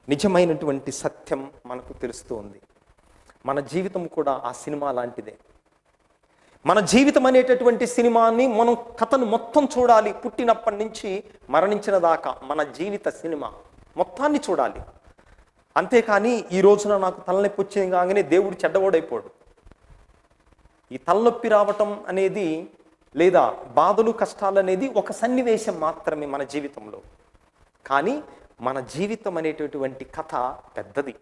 నిజమైనటువంటి సత్యం మనకు తెలుస్తూ ఉంది. మన జీవితం కూడా ఆ సినిమా లాంటిదే. మన జీవితం అనేటటువంటి సినిమాని మనం కథను మొత్తం చూడాలి. పుట్టినప్పటి నుంచి మరణించిన దాకా మన జీవిత సినిమా మొత్తాన్ని చూడాలి. అంతేకాని ఈ రోజున నాకు తలనొప్పి వచ్చింది కాగానే దేవుడు చెడ్డవాడైపోడు. ఈ తలనొప్పి రావటం అనేది, లేదా బాధలు, కష్టాలు అనేది ఒక సన్నివేశం మాత్రమే మన జీవితంలో. కానీ మన జీవితం అనేటటువంటి కథ పెద్దది.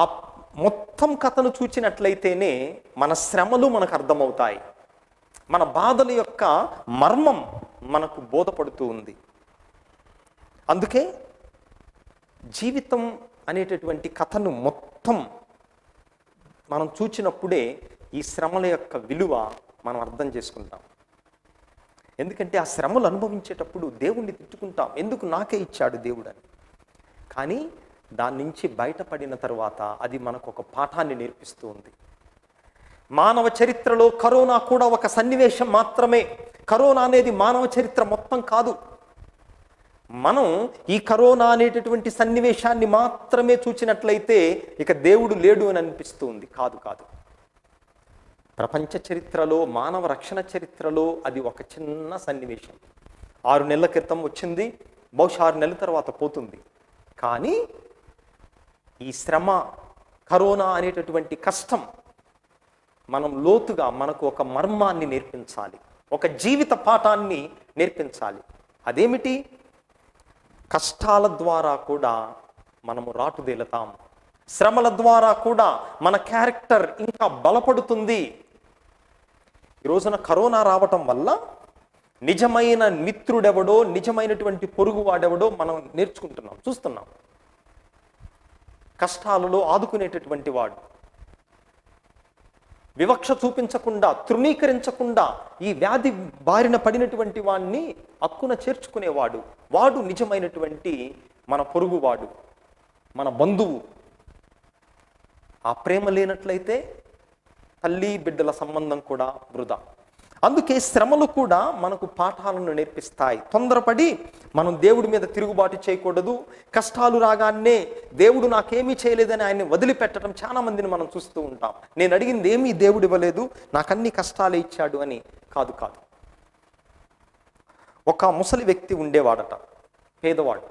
ఆ మొత్తం కథను చూచినట్లయితేనే మన శ్రమలు మనకు అర్థమవుతాయి, మన బాధల యొక్క మర్మం మనకు బోధపడుతూ ఉంది. అందుకే జీవితం అనేటటువంటి కథను మొత్తం మనం చూచినప్పుడే ఈ శ్రమల యొక్క విలువ మనం అర్థం చేసుకుంటాం. ఎందుకంటే ఆ శ్రమలు అనుభవించేటప్పుడు దేవుణ్ణి తిట్టుకుంటాం, ఎందుకు నాకే ఇచ్చాడు దేవుడని. కానీ దాని నుంచి బయటపడిన తర్వాత అది మనకు ఒక పాఠాన్ని నేర్పిస్తూ ఉంది. మానవ చరిత్రలో కరోనా కూడా ఒక సన్నివేశం మాత్రమే. కరోనా అనేది మానవ చరిత్ర మొత్తం కాదు. మనం ఈ కరోనా అనేటటువంటి సన్నివేశాన్ని మాత్రమే చూచినట్లయితే ఇక దేవుడు లేడు అని అనిపిస్తూ ఉంది. కాదు కాదు, ప్రపంచ చరిత్రలో, మానవ రక్షణ చరిత్రలో అది ఒక చిన్న సన్నివేశం. 6 నెలల క్రితం వచ్చింది, బహుశా 6 నెలల తర్వాత పోతుంది. కానీ ఈ శ్రమ, కరోనా అనేటటువంటి కష్టం మనం లోతుగా మనకు ఒక మర్మాన్ని నేర్పించాలి, ఒక జీవిత పాఠాన్ని నేర్పించాలి. అదేమిటి? కష్టాల ద్వారా కూడా మనము రాటుదేలుతాం, శ్రమల ద్వారా కూడా మన క్యారెక్టర్ ఇంకా బలపడుతుంది. ఈ రోజున కరోనా రావటం వల్ల నిజమైన మిత్రుడెవడో, నిజమైనటువంటి పొరుగువాడెవడో మనం నేర్చుకుంటున్నాం, చూస్తున్నాం. కష్టాలలో ఆదుకునేటటువంటి వాడు, వివక్ష చూపించకుండా, తృణీకరించకుండా ఈ వ్యాధి బారిన పడినటువంటి వాడిని హక్కున చేర్చుకునేవాడు, వాడు నిజమైనటువంటి మన పొరుగువాడు, మన బంధువు. ఆ ప్రేమ లేనట్లయితే తల్లి బిడ్డల సంబంధం కూడా వృధా. అందుకే శ్రమలు కూడా మనకు పాఠాలను నేర్పిస్తాయి. తొందరపడి మనం దేవుడి మీద తిరుగుబాటు చేయకూడదు. కష్టాలు రాగానే దేవుడు నాకేమీ చేయలేదని ఆయన్ని వదిలిపెట్టడం చాలా మందిని మనం చూస్తూ ఉంటాం. నేను అడిగింది ఏమీ దేవుడు ఇవ్వలేదు, నాకన్నీ కష్టాలే ఇచ్చాడు అని. కాదు కాదు. ఒక ముసలి వ్యక్తి ఉండేవాడట, పేదవాడు.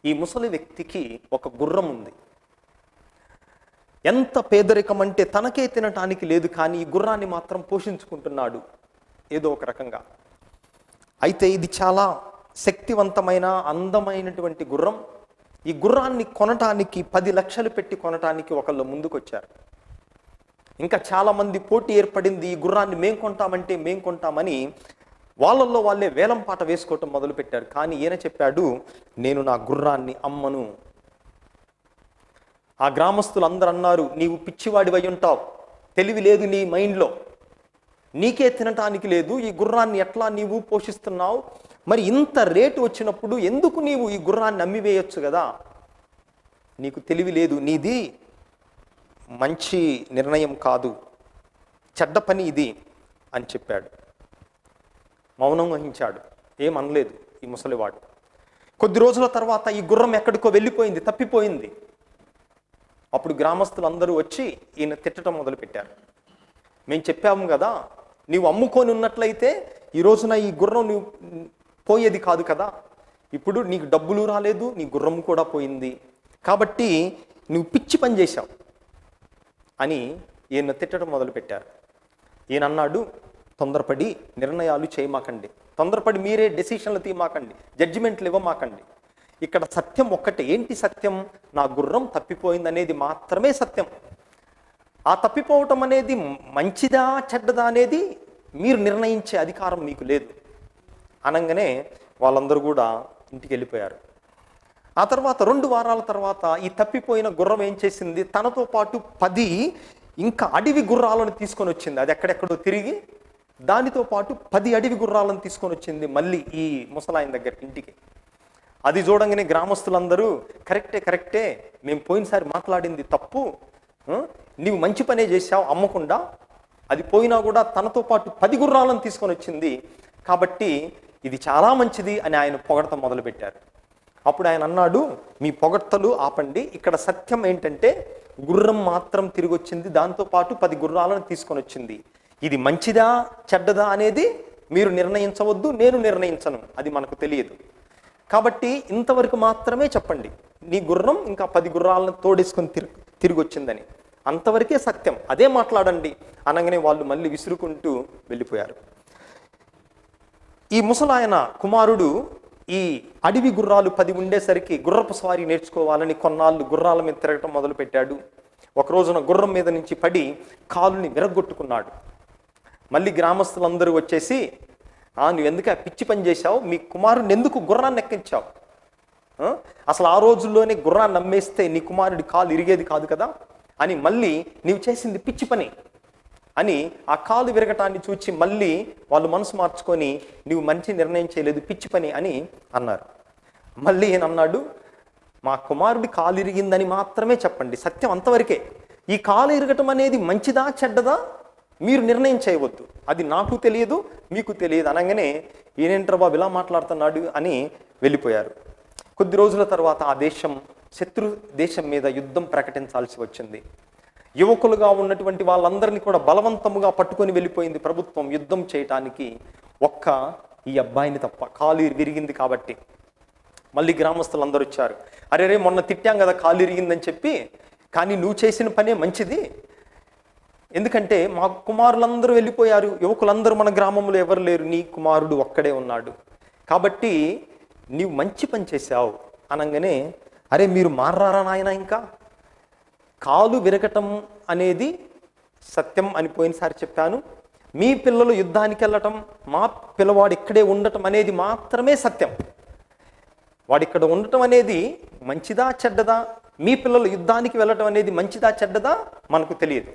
ఈ ముసలి వ్యక్తికి ఒక గుర్రం ఉంది. ఎంత పేదరికం అంటే తనకే తినటానికి లేదు, కానీ ఈ గుర్రాన్ని మాత్రం పోషించుకుంటున్నాడు ఏదో ఒక రకంగా. అయితే ఇది చాలా శక్తివంతమైన, అందమైనటువంటి గుర్రం. ఈ గుర్రాన్ని కొనటానికి 10 లక్షలు పెట్టి కొనటానికి ఒకళ్ళు ముందుకొచ్చారు. ఇంకా చాలామంది పోటీ ఏర్పడింది. ఈ గుర్రాన్ని మేం కొంటామంటే మేం కొంటామని వాళ్ళల్లో వాళ్ళే వేలం పాట వేసుకోవటం మొదలుపెట్టారు. కానీ ఈయన చెప్పాడు, నేను నా గుర్రాన్ని అమ్మను. ఆ గ్రామస్తులు అందరూ అన్నారు, నీవు పిచ్చివాడివై ఉంటావు, తెలివి లేదు నీ మైండ్లో, నీకే తినటానికి లేదు, ఈ గుర్రాన్ని ఎట్లా నీవు పోషిస్తున్నావు? మరి ఇంత రేటు వచ్చినప్పుడు ఎందుకు నీవు ఈ గుర్రాన్ని అమ్మివేయొచ్చు కదా, నీకు తెలివి లేదు, నీది మంచి నిర్ణయం కాదు, చెడ్డ పని ఇది అని చెప్పాడు. మౌనం వహించాడు, ఏమనలేదు ఈ ముసలివాడు. కొద్ది రోజుల తర్వాత ఈ గుర్రం ఎక్కడికో వెళ్ళిపోయింది, తప్పిపోయింది. అప్పుడు గ్రామస్తులు అందరూ వచ్చి ఈయన తిట్టడం మొదలుపెట్టారు. మేము చెప్పాము కదా, నీవు అమ్ముకొని ఉన్నట్లయితే ఈ రోజున ఈ గుర్రం నువ్వు పోయేది కాదు కదా, ఇప్పుడు నీకు డబ్బులు రాలేదు, నీ గుర్రం కూడా పోయింది, కాబట్టి నువ్వు పిచ్చి పని చేశావు అని ఈయన తిట్టడం మొదలుపెట్టారు. ఈయన అన్నాడు, తొందరపడి నిర్ణయాలు చేయమాకండి, తొందరపడి మీరే డెసిషన్లు తీయమాకండి, జడ్జిమెంట్లు ఇవ్వమాకండి. ఇక్కడ సత్యం ఒక్కటే. ఏంటి సత్యం? నా గుర్రం తప్పిపోయింది అనేది మాత్రమే సత్యం. ఆ తప్పిపోవటం అనేది మంచిదా చెడ్డదా అనేది మీరు నిర్ణయించే అధికారం మీకు లేదు అనగానే వాళ్ళందరూ కూడా ఇంటికి వెళ్ళిపోయారు. ఆ తర్వాత 2 వారాల తర్వాత ఈ తప్పిపోయిన గుర్రం ఏం చేసింది, తనతో పాటు 10 ఇంకా అడవి గుర్రాలను తీసుకొని వచ్చింది. అది ఎక్కడెక్కడో తిరిగి దానితో పాటు 10 అడవి గుర్రాలను తీసుకొని వచ్చింది మళ్ళీ ఈ ముసలాయన దగ్గరికి ఇంటికి. అది చూడంగానే గ్రామస్తులందరూ కరెక్టే, మేము పోయినసారి మాట్లాడింది తప్పు, నీవు మంచి పనే చేశావు అమ్మకుండా, అది పోయినా కూడా తనతో పాటు 10 గుర్రాలను తీసుకొని వచ్చింది, కాబట్టి ఇది చాలా మంచిది అని ఆయన పొగడత మొదలుపెట్టారు. అప్పుడు ఆయన అన్నాడు, మీ పొగడ్తలు ఆపండి, ఇక్కడ సత్యం ఏంటంటే గుర్రం మాత్రం తిరిగి వచ్చింది, దాంతోపాటు 10 గుర్రాలను తీసుకొని వచ్చింది. ఇది మంచిదా చెడ్డదా అనేది మీరు నిర్ణయించవద్దు, నేను నిర్ణయించను, అది మనకు తెలియదు. కాబట్టి ఇంతవరకు మాత్రమే చెప్పండి, నీ గుర్రం ఇంకా 10 గుర్రాలను తోడేసుకొని తిరిగి వచ్చిందని, అంతవరకే సత్యం, అదే మాట్లాడండి అనగానే వాళ్ళు మళ్ళీ విసురుకుంటూ వెళ్ళిపోయారు. ఈ ముసలాయన కుమారుడు ఈ అడవి గుర్రాలు 10 ఉండేసరికి గుర్రపు స్వారీ నేర్చుకోవాలని కొన్నాళ్ళు గుర్రాల మీద తిరగటం మొదలుపెట్టాడు. ఒక రోజున గుర్రం మీద నుంచి పడి కాలుని విరగొట్టుకున్నాడు. మళ్ళీ గ్రామస్తులందరూ వచ్చేసి, నువ్వు ఎందుకు ఆ పిచ్చి పని చేశావు, మీ కుమారుని ఎందుకు గుర్రాన్ని ఎక్కించావు, ఆ? అసలు ఆ రోజుల్లోనే గుర్రాన్ని నమ్మేస్తే నీ కుమారుడి కాలు ఇరిగేది కాదు కదా అని, మళ్ళీ నీవు చేసింది పిచ్చి పని అని ఆ కాలు విరగటాన్ని చూచి మళ్ళీ వాళ్ళు మనసు మార్చుకొని నీవు మంచి నిర్ణయం చేయలేదు, పిచ్చి పని అని అన్నారు. మళ్ళీ ఈయన అన్నాడు, మా కుమారుడి కాలు ఇరిగిందని మాత్రమే చెప్పండి, సత్యం అంతవరకే. ఈ కాలు ఇరగటం అనేది మంచిదా చెడ్డదా మీరు నిర్ణయం చేయవద్దు, అది నాకు తెలియదు మీకు తెలియదు అనగానే ఈయనేంట్రా బాబు ఇలా మాట్లాడుతున్నాడు అని వెళ్ళిపోయారు. కొద్ది రోజుల తర్వాత ఆ దేశం శత్రు దేశం మీద యుద్ధం ప్రకటించాల్సి వచ్చింది. యువకులుగా ఉన్నటువంటి వాళ్ళందరినీ కూడా బలవంతముగా పట్టుకొని వెళ్ళిపోయింది ప్రభుత్వం యుద్ధం చేయటానికి, ఒక్క ఈ అబ్బాయిని తప్ప. కాలు విరిగింది కాబట్టి. మళ్ళీ గ్రామస్తులు అందరూ వచ్చారు, అరే రే మొన్న తిట్టాం కదా కాలు విరిగిందని చెప్పి, కానీ నువ్వు చేసిన పనే మంచిది, ఎందుకంటే మా కుమారులందరూ వెళ్ళిపోయారు, యువకులందరూ మన గ్రామంలో ఎవరు లేరు, నీ కుమారుడు ఒక్కడే ఉన్నాడు, కాబట్టి నీవు మంచి పని చేశావు అనగానే, అరే మీరు మారారా నాయన, ఇంకా కాలు విరగటం అనేది సత్యం అని పోయినసారి చెప్పాను, మీ పిల్లలు యుద్ధానికి వెళ్ళటం, మా పిల్లవాడు ఇక్కడే ఉండటం అనేది మాత్రమే సత్యం. వాడు ఇక్కడ ఉండటం అనేది మంచిదా చెడ్డదా, మీ పిల్లలు యుద్ధానికి వెళ్ళటం అనేది మంచిదా చెడ్డదా మనకు తెలియదు.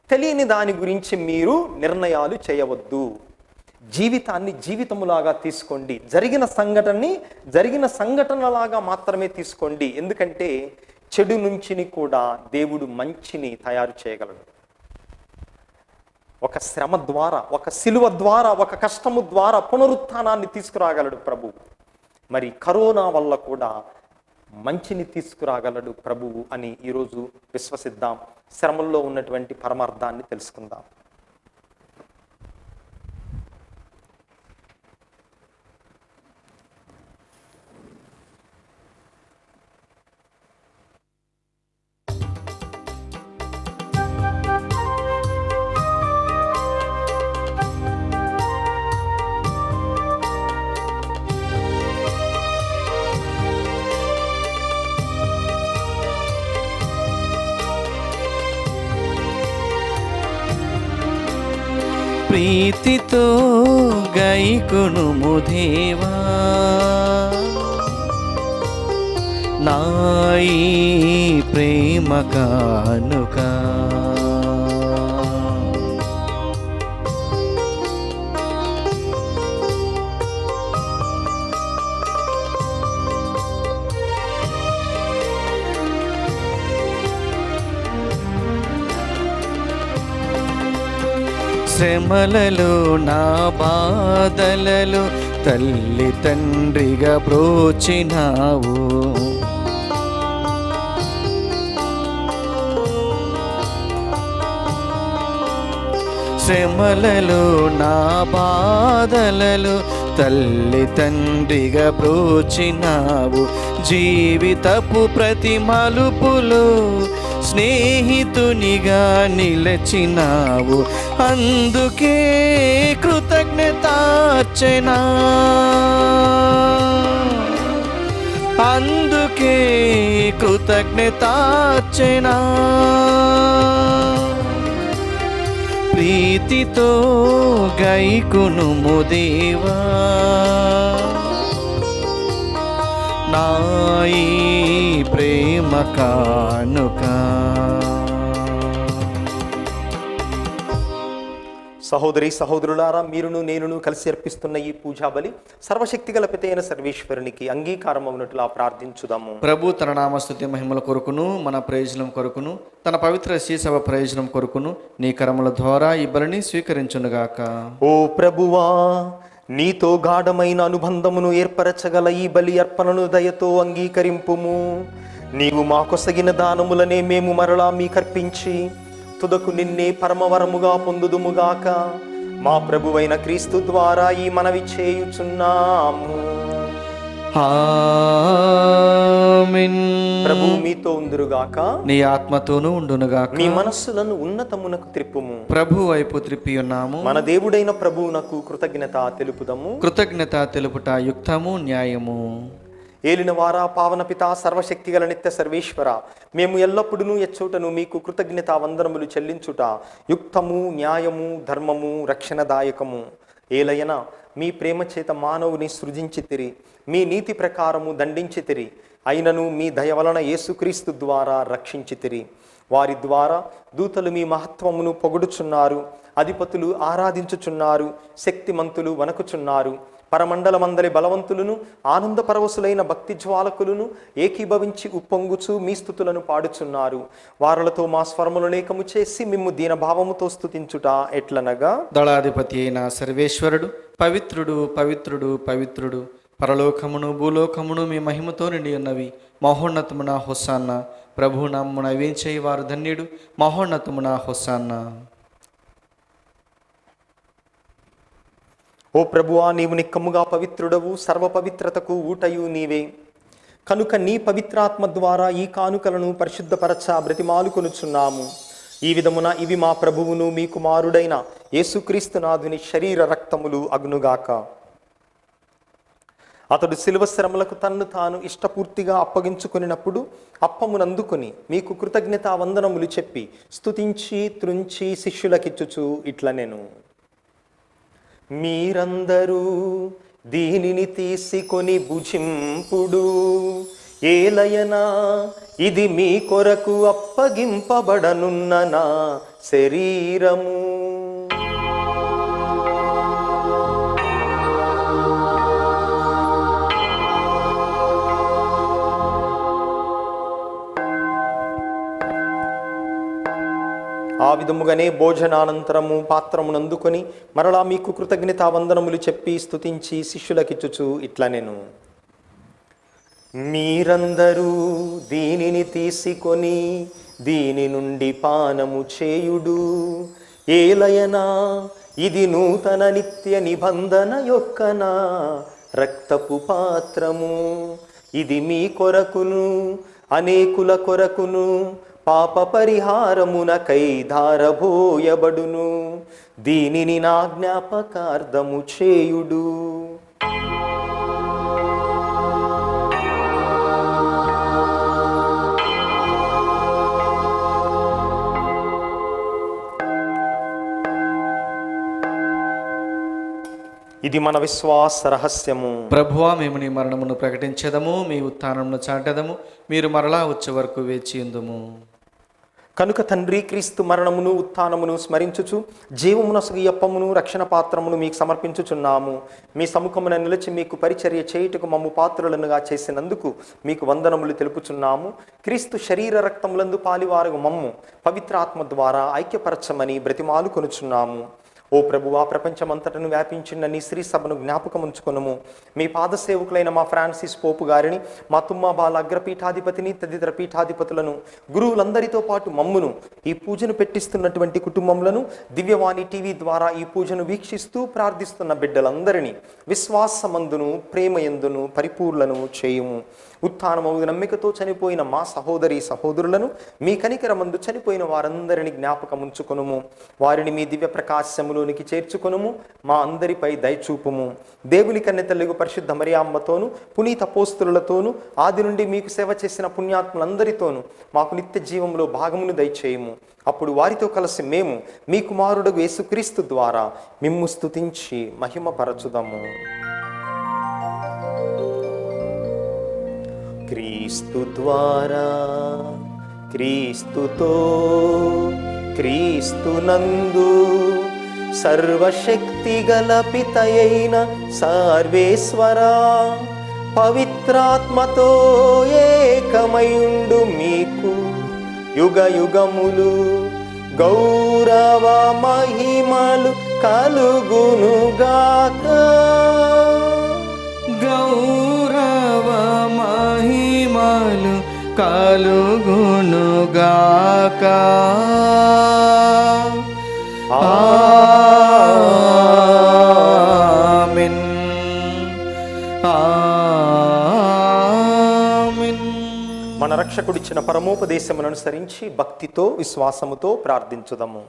తెలియని దాని గురించి మీరు నిర్ణయాలు చేయవద్దు. జీవితాన్ని జీవితములాగా తీసుకోండి, జరిగిన సంఘటనలాగా మాత్రమే తీసుకోండి. ఎందుకంటే చెడు నుంచి కూడా దేవుడు మంచిని తయారు చేయగలడు. ఒక శ్రమ ద్వారా, ఒక సిలువ ద్వారా, ఒక కష్టము ద్వారా పునరుత్థానాన్ని తీసుకురాగలడు ప్రభు. మరి కరోనా వల్ల కూడా మంచిని తీసుకురాగలడు ప్రభువు అని ఈరోజు విశ్వసిద్దాం. శ్రమల్లో ఉన్నటువంటి పరమార్థాన్ని తెలుసుకుందాం. ప్రీతితో గైకొనుము దేవా, నా ఈ ప్రేమ కానుక. శ్రమలలో నా బాధలలో తల్లి తండ్రిగా బ్రోచినావు, శ్రమలలో నా బాధలలో తల్లి తండ్రిగా బ్రోచినావు. జీవితపు ప్రతి మలుపులో స్నేహితునిగా నిలచినావు, అందుకే కృతజ్ఞతార్చన, అందుకే కృతజ్ఞతార్చన. ప్రీతితో గైకొనుము దేవా, నా ఈ ప్రేమ కానుక. సహోదరి సహోదరులారా, మీరును నేనును కలిసి అర్పిస్తున్న ఈ పూజా బలి సర్వశక్తిగల పితైన సర్వేశ్వరునికి అంగీకారం అవునట్లా ప్రార్థించుదాము. ప్రభు తన నామస్తుతి మహిమల కొరకును మన ప్రయోజనం కొరకును తన పవిత్ర శ్రీసభ ప్రయోజనం కొరకును నీ కరముల ద్వారా ఈ బలిని స్వీకరించునుగాక. ఓ ప్రభువా, నీతో గాఢమైన అనుబంధమును ఏర్పరచగల ఈ బలి అర్పణను దయతో అంగీకరింపుము. నీవు మాకొసగిన దానములనే మేము మరలా మీకర్పించి తుదకు నిన్నే పరమవరముగా పొందుదుముగాక. మా ప్రభువైన క్రీస్తు ద్వారా ఈ మనవి చేయుచున్నాము. ఆమేన్. ప్రభు మీతో ఉందురుగాక, నీ ఆత్మతోనూ ఉండునుగాక. మీ మనస్సులను ఉన్నతమునకు త్రిప్పుము. ప్రభు వైపు త్రిప్పి ఉన్నాము. మన దేవుడైన ప్రభువునకు కృతజ్ఞత తెలుపుదము. కృతజ్ఞత తెలుపుట యుక్తము న్యాయము. ఏలినవారా, పావన పితా, సర్వశక్తిగల నిత్య సర్వేశ్వర, మేము ఎల్లప్పుడూ ఎచ్చోటను మీకు కృతజ్ఞత వందనములు చెల్లించుట యుక్తము, న్యాయము, ధర్మము, రక్షణదాయకము. ఏలయన మీ ప్రేమ చేత మానవుని సృజించితిరి, మీ నీతి ప్రకారము దండించితిరి, అయినను మీ దయ వలన యేసుక్రీస్తు ద్వారా రక్షించితిరి. వారి ద్వారా దూతలు మీ మహత్వమును పొగుడుచున్నారు, అధిపతులు ఆరాధించుచున్నారు, శక్తిమంతులు వణకుచున్నారు. పరమండలమందలి బలవంతులను ఆనంద పరవశులైన భక్తి జ్వాలకులను ఏకీభవించి ఉప్పొంగుచు మీ స్తుతులను పాడుచున్నారు. వారులతో మా స్వరములనేకము చేసి మిమ్ము దీనభావముతో స్తుతించుట ఎట్లనగా, దళాధిపతి అయిన సర్వేశ్వరుడు పవిత్రుడు పవిత్రుడు పవిత్రుడు, పరలోకమును భూలోకమును మీ మహిమతో నిండి ఉన్నవి. మహోన్నతమున హొస్సాన్న, ప్రభు నామమున వేంచేయి వారు ధన్యుడు. మహోన్నతమున హొస్సాన్న. ఓ ప్రభువా, నీవు నిక్కముగా పవిత్రుడవు, సర్వ పవిత్రతకు ఊటయు నీవే. కనుక నీ పవిత్రాత్మ ద్వారా ఈ కానుకలను పరిశుద్ధపరచ బ్రతిమాలుకొనుచున్నాము. ఈ విధమున ఇవి మా ప్రభువును మీ కుమారుడైన యేసుక్రీస్తునాథుని శరీర రక్తములు అగునుగాక. అతడు శిలువ శ్రమలకు తన్ను తాను ఇష్టపూర్తిగా అప్పగించుకొనినప్పుడు అప్పమునందుకొని మీకు కృతజ్ఞతా వందనములు చెప్పి స్తుతించి త్రుంచి శిష్యులకిచ్చుచు ఇట్లనెను, మీరందరూ దీనిని తీసుకొని భుజింపుడు, ఏలయనా ఇది మీ కొరకు అప్పగింపబడనున్న నా శరీరము. ఆ విధముగానే భోజనానంతరము పాత్రమునందుకొని మరలా మీకు కృతజ్ఞతా వందనములు చెప్పి స్తుతించి శిష్యులకిచ్చుచు ఇట్లనెను, మీరందరూ దీనిని తీసుకొని దీని నుండి పానము చేయుడు, ఏలయనా ఇది నూతన నిత్య నిబంధన యొక్క నా రక్తపు పాత్రము. ఇది మీ కొరకును అనేకుల కొరకును పాప పరిహారమునకై ధారబోయబడును. దీనిని నా జ్ఞాపకార్థము చేయుడు. ఇది మన విశ్వాస రహస్యము. ప్రభువా, మేము నీ మరణమును ప్రకటించదము, మీ ఉత్థానమును చాటెదము, మీరు మరలా వచ్చే వరకు వేచి ఉందుము. కనుక తండ్రి, క్రీస్తు మరణమును ఉత్థానమును స్మరించుచు జీవమునొసగు అప్పమును రక్షణ పాత్రమును మీకు సమర్పించుచున్నాము. మీ సముఖమున నిలిచి మీకు పరిచర్య చేయుటకు మమ్ము పాత్రులనుగా చేసినందుకు మీకు వందనములు తెలుపుచున్నాము. క్రీస్తు శరీర రక్తములందు పాలివారగు మమ్ము పవిత్రాత్మ ద్వారా ఐక్యపరచమని బ్రతిమాలు కొనుచున్నాము. ఓ ప్రభువా, ప్రపంచమంతటను వ్యాపించిన నీ శ్రీ సభను జ్ఞాపకం ఉంచుకొనుము. మీ పాదసేవకులైన మా ఫ్రాన్సిస్ పోపు గారిని, మా తుమ్మాబాల అగ్రపీఠాధిపతిని, తదితర పీఠాధిపతులను, గురువులందరితో పాటు మమ్మును, ఈ పూజను పెట్టిస్తున్నటువంటి కుటుంబములను, దివ్యవాణి టీవీ ద్వారా ఈ పూజను వీక్షిస్తూ ప్రార్థిస్తున్న బిడ్డలందరినీ విశ్వాసమందును ప్రేమయందును పరిపూర్ణను చేయుము. ఉత్థానమగు నమ్మికతో చనిపోయిన మా సహోదరి సహోదరులను, మీ కనికరమందు చనిపోయిన వారందరినీ జ్ఞాపకం ఉంచుకొనుము. వారిని మీ దివ్య ప్రకాశములోనికి చేర్చుకొనుము. మా అందరిపై దయచూపుము. దేవుని కన్నె తల్లి పరిశుద్ధ మరియమ్మతోను, పునీత అపోస్తలులతోను, ఆది నుండి మీకు సేవ చేసిన పుణ్యాత్ములందరితోనూ మాకు నిత్య జీవంలో భాగమును దయచేయము. అప్పుడు వారితో కలిసి మేము మీ కుమారుడు యేసుక్రీస్తు ద్వారా మిమ్ము స్తుతించి మహిమపరచుదాము. క్రీస్తు ద్వారా, క్రీస్తుతో, క్రీస్తునందు సర్వశక్తి గల పితయైన సర్వేశ్వర పవిత్రాత్మతో ఏకమయుండు మీకు యుగ యుగములు గౌరవ మహిమలు కలుగునుగాక. గౌరవ మహిమలు కలుగునుగాక. ఆమేన్. ఆమేన్. మన రక్షకుడిచ్చిన పరమోపదేశమును అనుసరించి భక్తితో విశ్వాసముతో ప్రార్థించుదాము.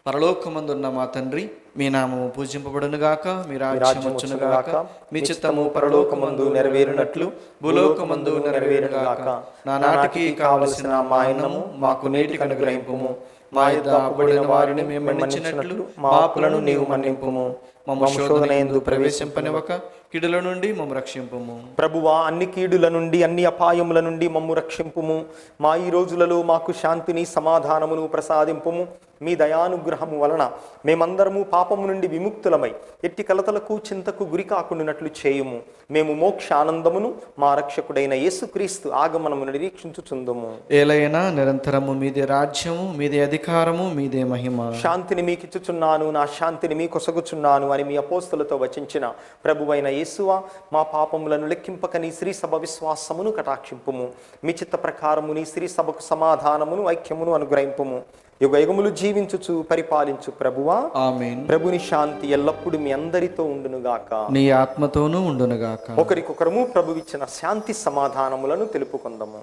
పరలోకమందున్న మా తండ్రి, మీ నామము పూజింపబడునుగాక, మీ రాజ్యం వచ్చునుగాక, మీ చిత్తము పరలోకమందు నెరవేరునట్లు భూలోకమందు నెరవేరుగాక. నా నాటికి కావలసిన మా అన్నము మాకు నేటికి అనుగ్రహింపుము. మా యొద్ద అప్పుబడిన వారిని మేము మన్నించినట్లు మా అప్పులను నీవు మన్నింపుము. మమ్మ శోధనయందు ప్రవేశింపనివ్వక కిడుల నుండి మమ్మ రక్షింపుము. ప్రభువా, అన్ని కీడుల నుండి అన్ని అపాయముల నుండి మమ్ము రక్షింపుము. మా ఈ రోజులలో మాకు శాంతిని సమాధానమును ప్రసాదింపుము. మీ దయానుగ్రహము వలన మేమందరము పాపము నుండి విముక్తులమై ఎట్టి కలతలకు చింతకు గురి కాకుండానట్లు చేయుము. మేము మోక్ష ఆనందమును మా రక్షకుడైన యేసుక్రీస్తు ఆగమనమును నిరీక్షించుచుందుము. ఏలైనా నిరంతరము మీదే రాజ్యము, మీదే అధికారము, మీదే మహిమ. శాంతిని మీకిచ్చుచున్నాను, నా శాంతిని మీ కొసగుచున్నాను అని మీ అపోస్తలతో వచించిన ప్రభువైన యేసువా, మా పాపములను లెక్కింపక నీ శ్రీ సభ విశ్వాసమును కటాక్షింపుము. మీ చిత్త ప్రకారము నీ శ్రీ సభకు సమాధానమును ఐక్యమును అనుగ్రహింపుము. యుగ యుగములు జీవించుచు పరిపాలించు ప్రభువా, ఆమేన్. ప్రభుని శాంతి ఎల్లప్పుడూ మీ అందరితో ఉండునుగాక, నీ ఆత్మతోనూ ఉండునుగాక. ఒకరికొకరము ప్రభువిచ్చిన శాంతి సమాధానములను తెలుపుకొందము.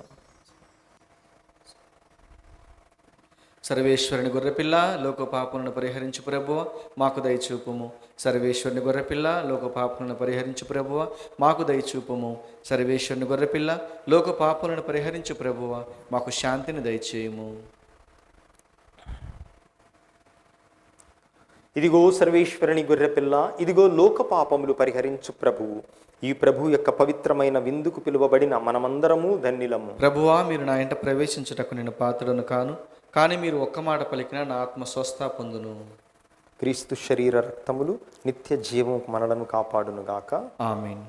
సర్వేశ్వరుని గొర్రెపిల్ల లోక పాపములను పరిహరించు ప్రభువ మాకు దయచూపుము. సర్వేశ్వరుని గొర్రెపిల్ల లోక పాపములను పరిహరించు ప్రభువ మాకు దయచూపుము. సర్వేశ్వరుని గొర్రెపిల్ల లోక పాపములను పరిహరించు ప్రభువ మాకు శాంతిని దయచేయుము. ఇదిగో సర్వేశ్వరుని గొర్రెపిల్ల, ఇదిగో లోక పాపములు పరిహరించు ప్రభువు. ఈ ప్రభు యొక్క పవిత్రమైన విందుకు పిలువబడిన మనమందరము ధన్యులము. ప్రభువా, మీరు నా ఇంట ప్రవేశించుటకు నేను పాత్రుడను కాను, కానీ మీరు ఒక్క మాట పలికినా నా ఆత్మ స్వస్థ పొందును. క్రీస్తు శరీర రక్తములు నిత్య జీవము మనలను కాపాడునుగాక, ఆమేన్.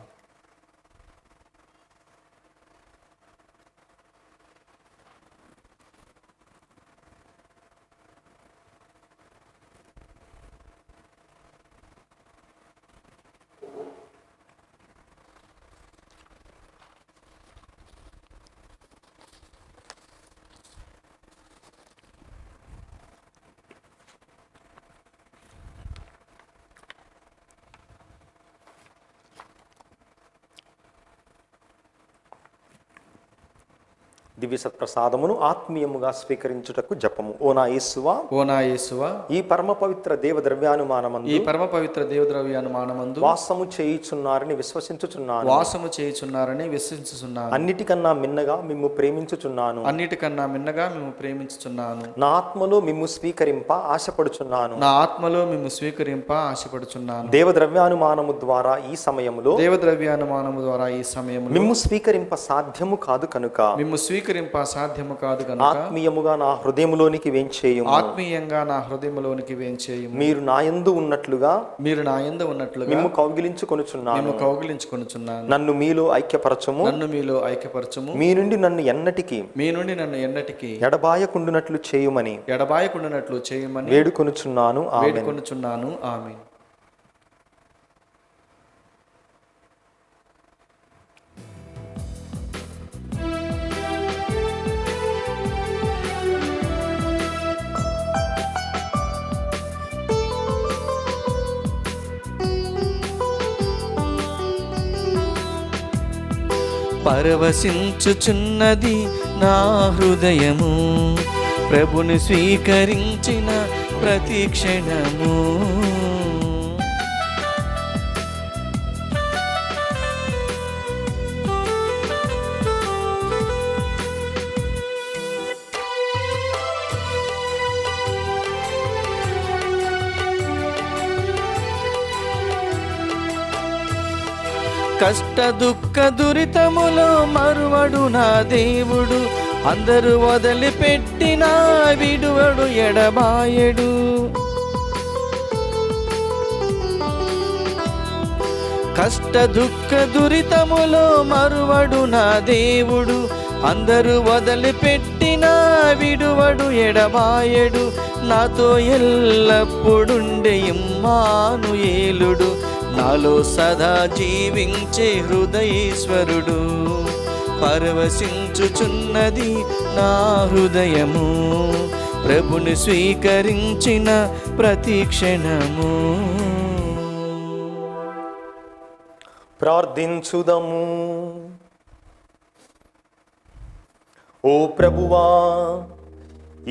దివ్య సత్ప్రసాదమును ఆత్మీయముగా స్వీకరించుటకు జపము. ఓ నా యేసువా, ఓ నా యేసువా, ఈ పరమ పవిత్ర దేవ ద్రవ్యానుమానమందు ఈ పరమ పవిత్ర దేవద్రవ్యానుమానమందు వాసము చేయుచున్నారని విశ్వసించుచున్నాను. వాసము చేయుచున్నారని విశ్వసించుచున్నాను. అన్నిటికన్నా మిన్నగా మిమ్ము ప్రేమించుచున్నాను. అన్నిటికన్నా మిన్నగా మేము ప్రేమించుచున్నాను. నా ఆత్మలో మిమ్ము స్వీకరింప ఆశపడుచున్నాను. నా ఆత్మలో మేము స్వీకరింప ఆశపడుచున్నాను. దేవ ద్రవ్యానుమానము ద్వారా ఈ సమయములో దేవద్రవ్యానుమానము ద్వారా ఈ సమయంలో మిమ్ము స్వీకరింప సాధ్యము కాదు కనుక మేము స్వీకరింప సాధ్యము కాదు కనుక ఆత్మీయముగా నా హృదయములోనికి వేంచేయుము. ఆత్మీయంగా నా హృదయములోనికి వేంచేయుము. మీరు నా యందు ఉన్నట్లుగా మీరు నా యందు ఉన్నట్లుగా మిమ్ము కౌగిలించుకొనుచున్నాను. మేము కౌగిలించుకొనుచున్నాను. నన్ను మీలో ఐక్యపరచము. నన్ను మీలో ఐక్యపరచుము. మీ నుండి నన్ను ఎన్నటికి మీ నుండి నన్ను ఎన్నటికీ ఎడబాయకుండునట్లు చేయుమని ఎడబాయకుండానట్లు చేయమని వేడుకొనుచున్నాను. ఆమేన్. వేడుకొనుచున్నాను. ఆమేన్. పరవశించుచున్నది నా హృదయము, ప్రభుని స్వీకరించిన ప్రతి క్షణము. కష్ట దుఃఖ దురితములో మరువడు నా దేవుడు, అందరూ వదిలిపెట్టినా విడువడు ఎడబాయడు. కష్ట దుఃఖ దురితములో మరువడు నా దేవుడు, అందరూ వదిలిపెట్టినా విడువడు ఎడబాయడు. నాతో ఎల్లప్పుడుండే ఇమ్మానుయేలుడు, నాలో సదా జీవించే హృదయేశ్వరుడు. పరవశించుచున్నది నా హృదయము, ప్రభుని స్వీకరించిన ప్రతి క్షణము. ప్రార్థించుదము. ఓ ప్రభువా,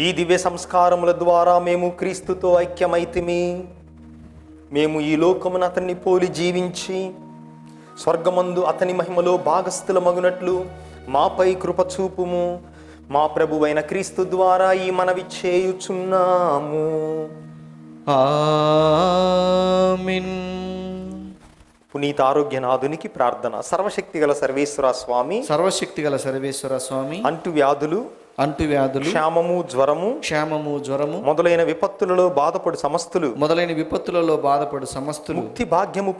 ఈ దివ్య సంస్కారముల ద్వారా మేము క్రీస్తుతో ఐక్యమైతిమి. మేము ఈ లోకమున అతన్ని పోలి జీవించి స్వర్గమందు అతని మహిమలో భాగస్థులమగునట్లు మాపై కృప చూపుము. మా ప్రభువైన క్రీస్తు ద్వారా ఈ మనవి చేయుచున్నాము. ఆమేన్. పునీత ఆరోగ్యనాథునికి ప్రార్థన. సర్వశక్తిగల సర్వేశ్వర స్వామి, సర్వశక్తిగల సర్వేశ్వర స్వామి, అంటువ్యాధులు, అంటువ్యాధులు, క్షామము, జ్వరము జ్వరము మొదలైన విపత్తులలో బాధపడు సమస్తులు, మొదలైన విపత్తులలో బాధపడు సమస్తులు ముక్తి భాగ్యము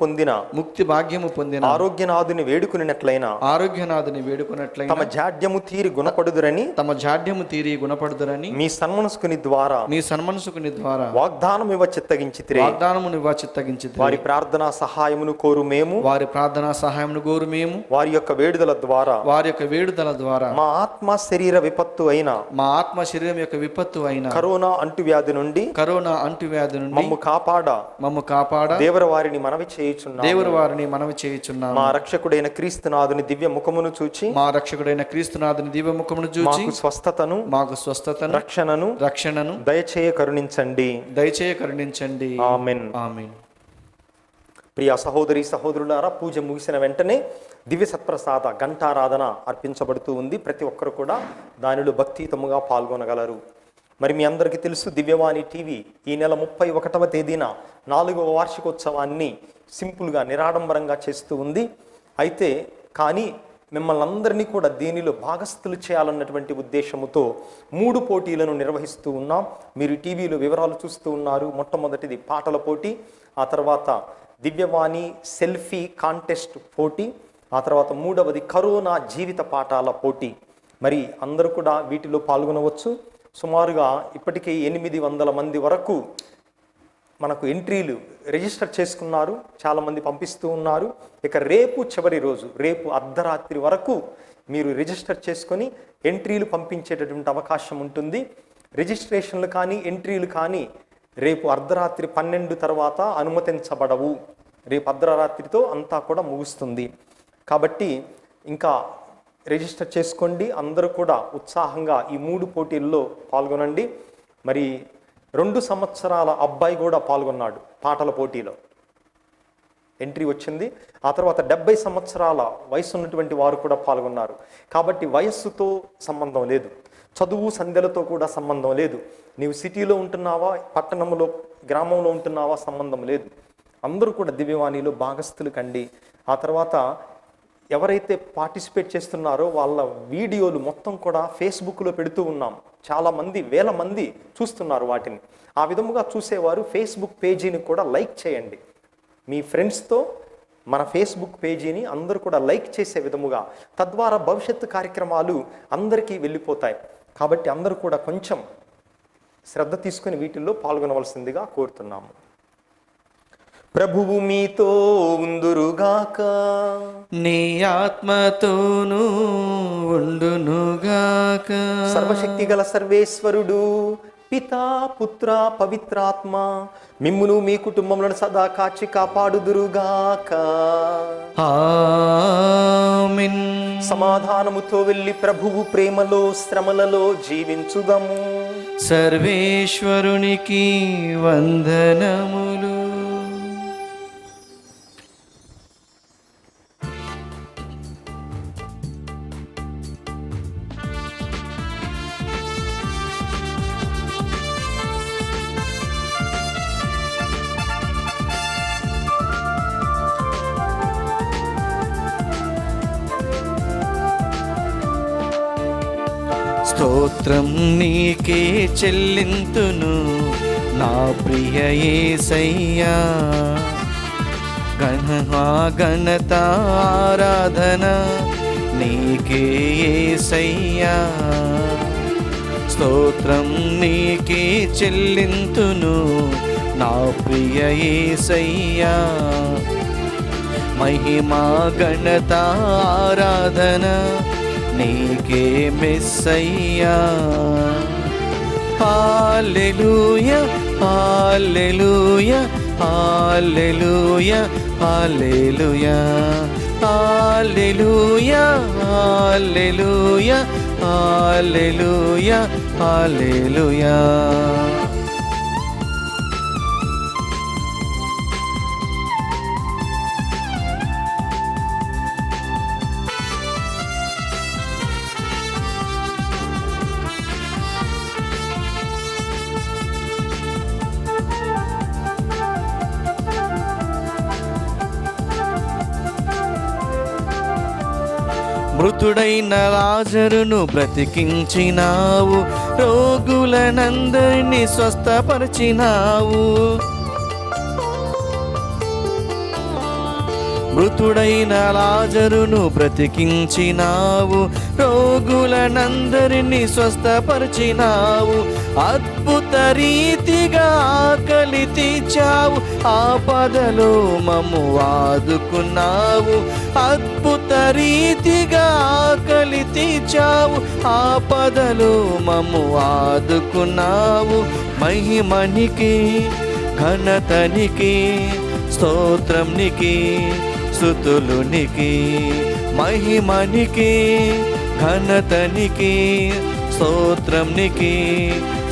పొందిన ఆరోగ్యనాథుని వేడుకునినట్లయిన ఆరోగ్యనాథుని వేడుకున్నట్లయిన తమ జాడ్యము తీరి గుణపడుదురని మీ సన్మనస్కుని ద్వారా వాగ్దానం ఇవ్వ చిత్తగించితిరే. వారి ప్రార్థనా సహాయమును కోరు మేము వారి యొక్క వేడుదల ద్వారా మా ఆత్మ శరీర విపత్తు అయిన శరీరం యొక్క విపత్తు అయిన కరోనా అంటువ్యాధి నుండి మమ్ము కాపాడ దేవర వారిని మనవి చేయుచున్నాము. మా రక్షకుడైన క్రీస్తునాథుని దివ్య ముఖమును చూచి మాకు స్వస్థతను రక్షణను దయచేయ కరుణించండి. ఆమేన్. ప్రియ సహోదరి సహోదరులారా, పూజ ముగిసిన వెంటనే దివ్య సత్ప్రసాద ఘంటారాధన అర్పించబడుతూ ఉంది. ప్రతి ఒక్కరు కూడా దానిలో భక్తియుతముగా పాల్గొనగలరు. మరి మీ అందరికీ తెలుసు, దివ్యవాణి టీవీ ఈ నెల 31వ తేదీన 4వ వార్షికోత్సవాన్ని సింపుల్గా నిరాడంబరంగా చేస్తూ ఉంది. కానీ మిమ్మల్ని అందరినీ కూడా దీనిలో భాగస్థులు చేయాలన్నటువంటి ఉద్దేశముతో 3 పోటీలను నిర్వహిస్తూ ఉన్నాం. మీరు టీవీలో వివరాలు చూస్తూ ఉన్నారు. మొట్టమొదటిది పాటల పోటీ, ఆ తర్వాత దివ్యవాణి సెల్ఫీ కాంటెస్ట్ పోటీ, ఆ తర్వాత 3వది కరోనా జీవిత పాఠాల పోటీ. మరి అందరూ కూడా వీటిలో పాల్గొనవచ్చు. సుమారుగా ఇప్పటికే 800 మంది వరకు మనకు ఎంట్రీలు రిజిస్టర్ చేసుకున్నారు. చాలామంది పంపిస్తూ ఉన్నారు. ఇక రేపు చివరి రోజు, రేపు అర్ధరాత్రి వరకు మీరు రిజిస్టర్ చేసుకొని ఎంట్రీలు పంపించేటటువంటి అవకాశం ఉంటుంది. రిజిస్ట్రేషన్లు కానీ ఎంట్రీలు కానీ రేపు అర్ధరాత్రి 12 తర్వాత అనుమతించబడవు. రేపు అర్ధరాత్రితో అంతా కూడా ముగుస్తుంది. కాబట్టి ఇంకా రిజిస్టర్ చేసుకోండి. అందరూ కూడా ఉత్సాహంగా ఈ 3 పోటీల్లో పాల్గొనండి. మరి 2 సంవత్సరాల అబ్బాయి కూడా పాల్గొన్నాడు పాటల పోటీలో, ఎంట్రీ వచ్చింది. ఆ తర్వాత 70 సంవత్సరాల వయసు ఉన్నటువంటి వారు కూడా పాల్గొన్నారు. కాబట్టి వయస్సుతో సంబంధం లేదు, చదువు సంధ్యలతో కూడా సంబంధం లేదు. నీవు సిటీలో ఉంటున్నావా, పట్టణంలో, గ్రామంలో ఉంటున్నావా, సంబంధం లేదు. అందరూ కూడా దివ్యవాణిలో భాగస్థులు కండి. ఆ తర్వాత ఎవరైతే పార్టిసిపేట్ చేస్తున్నారో వాళ్ళ వీడియోలు మొత్తం కూడా ఫేస్బుక్లో పెడుతూ ఉన్నాం. చాలామంది, వేల మంది చూస్తున్నారు వాటిని. ఆ విధముగా చూసేవారు ఫేస్బుక్ పేజీని కూడా లైక్ చేయండి. మీ ఫ్రెండ్స్తో మన ఫేస్బుక్ పేజీని అందరూ కూడా లైక్ చేసే విధముగా, తద్వారా భవిష్యత్తు కార్యక్రమాలు అందరికీ వెళ్ళిపోతాయి. కాబట్టి అందరూ కూడా కొంచెం శ్రద్ధ తీసుకుని వీటిల్లో పాల్గొనవలసిందిగా కోరుతున్నాము. ప్రభువు మీతో ఉందురుగాక, నీ ఆత్మతోనూ ఉండునుగాక. సర్వశక్తి గల సర్వేశ్వరుడు పితా, పుత్ర, పవిత్రాత్మ మిమ్మును మీ కుటుంబములను సదా కాచి కాపాడుదురుగాక. ఆమేన్. సమాధానముతో వెళ్ళి ప్రభువు ప్రేమలో శ్రమలలో జీవించుదము. సర్వేశ్వరునికి వందనములు. స్తోత్రం నీకే చెల్లింతును నా ప్రియ యేసయ్యా. ఘనత ఆరాధన నీకే యేసయ్యా. స్తోత్రం నీకే చెల్లింతును నా ప్రియ యేసయ్యా. మహిమా ఘనత ఆరాధన నీకే మెస్సయ్యా. హల్లెలూయా, హల్లెలూయా, హల్లెలూయా, హల్లెలూయా, హల్లెలూయా, హల్లెలూయా, హల్లెలూయా, హల్లెలూయా. మృతుడైన లాజరును బ్రతికించినావు, రోగులనందరినీ స్వస్థపరిచినావు. మృతుడైన లాజరును బ్రతికించినావు, రోగులనందరినీ స్వస్థపరిచినావు. అద్భుత రీతిగా ఆకలి తీర్చావు, ఆపదలో మమ్ము ఆదుకున్నావు. అద్భుత రీతిగా ఆకలి తీర్చావు, ఆపదలో మమ్ము ఆదుకున్నావు. మహిమనికి ఘనతనికి స్తోత్రం నీకి, స్తుతులు నీకి. మహిమనికి ఘనతనికి స్తోత్రం నీకి,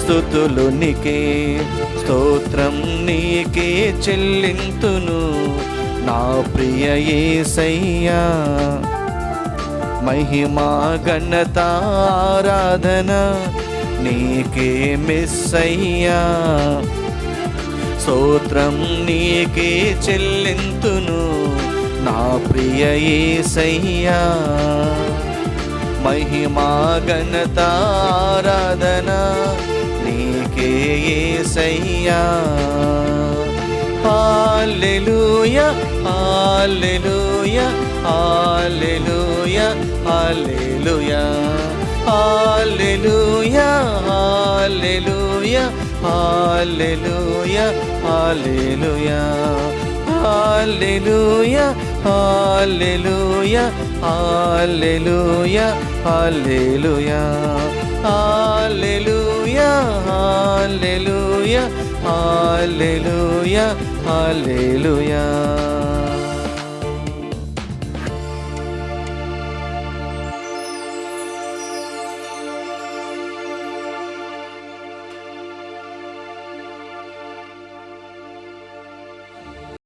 స్తుతులు నీకి. స్తోత్రం నీకే చెల్లింతును నా ప్రియ యేసయ్యా. మహిమా ఘనత ఆరాధన నీకే మెస్సయ్యా. స్తోత్రం నీకే చెల్లింతును నా ప్రియ యేసయ్యా. మహిమా ఘనత ఆరాధన నీకే యేసయ్యా. హల్లెలూయా హల్లెలూయా హల్లెలూయా హల్లెలూయా హల్లెలూయా హల్లెలూయా హల్లెలూయా హల్లెలూయా హల్లెలూయా హల్లెలూయా హల్లెలూయా హల్లెలూయా హల్లెలూయా హల్లెలూయా హల్లెలూయా హల్లెలూయా.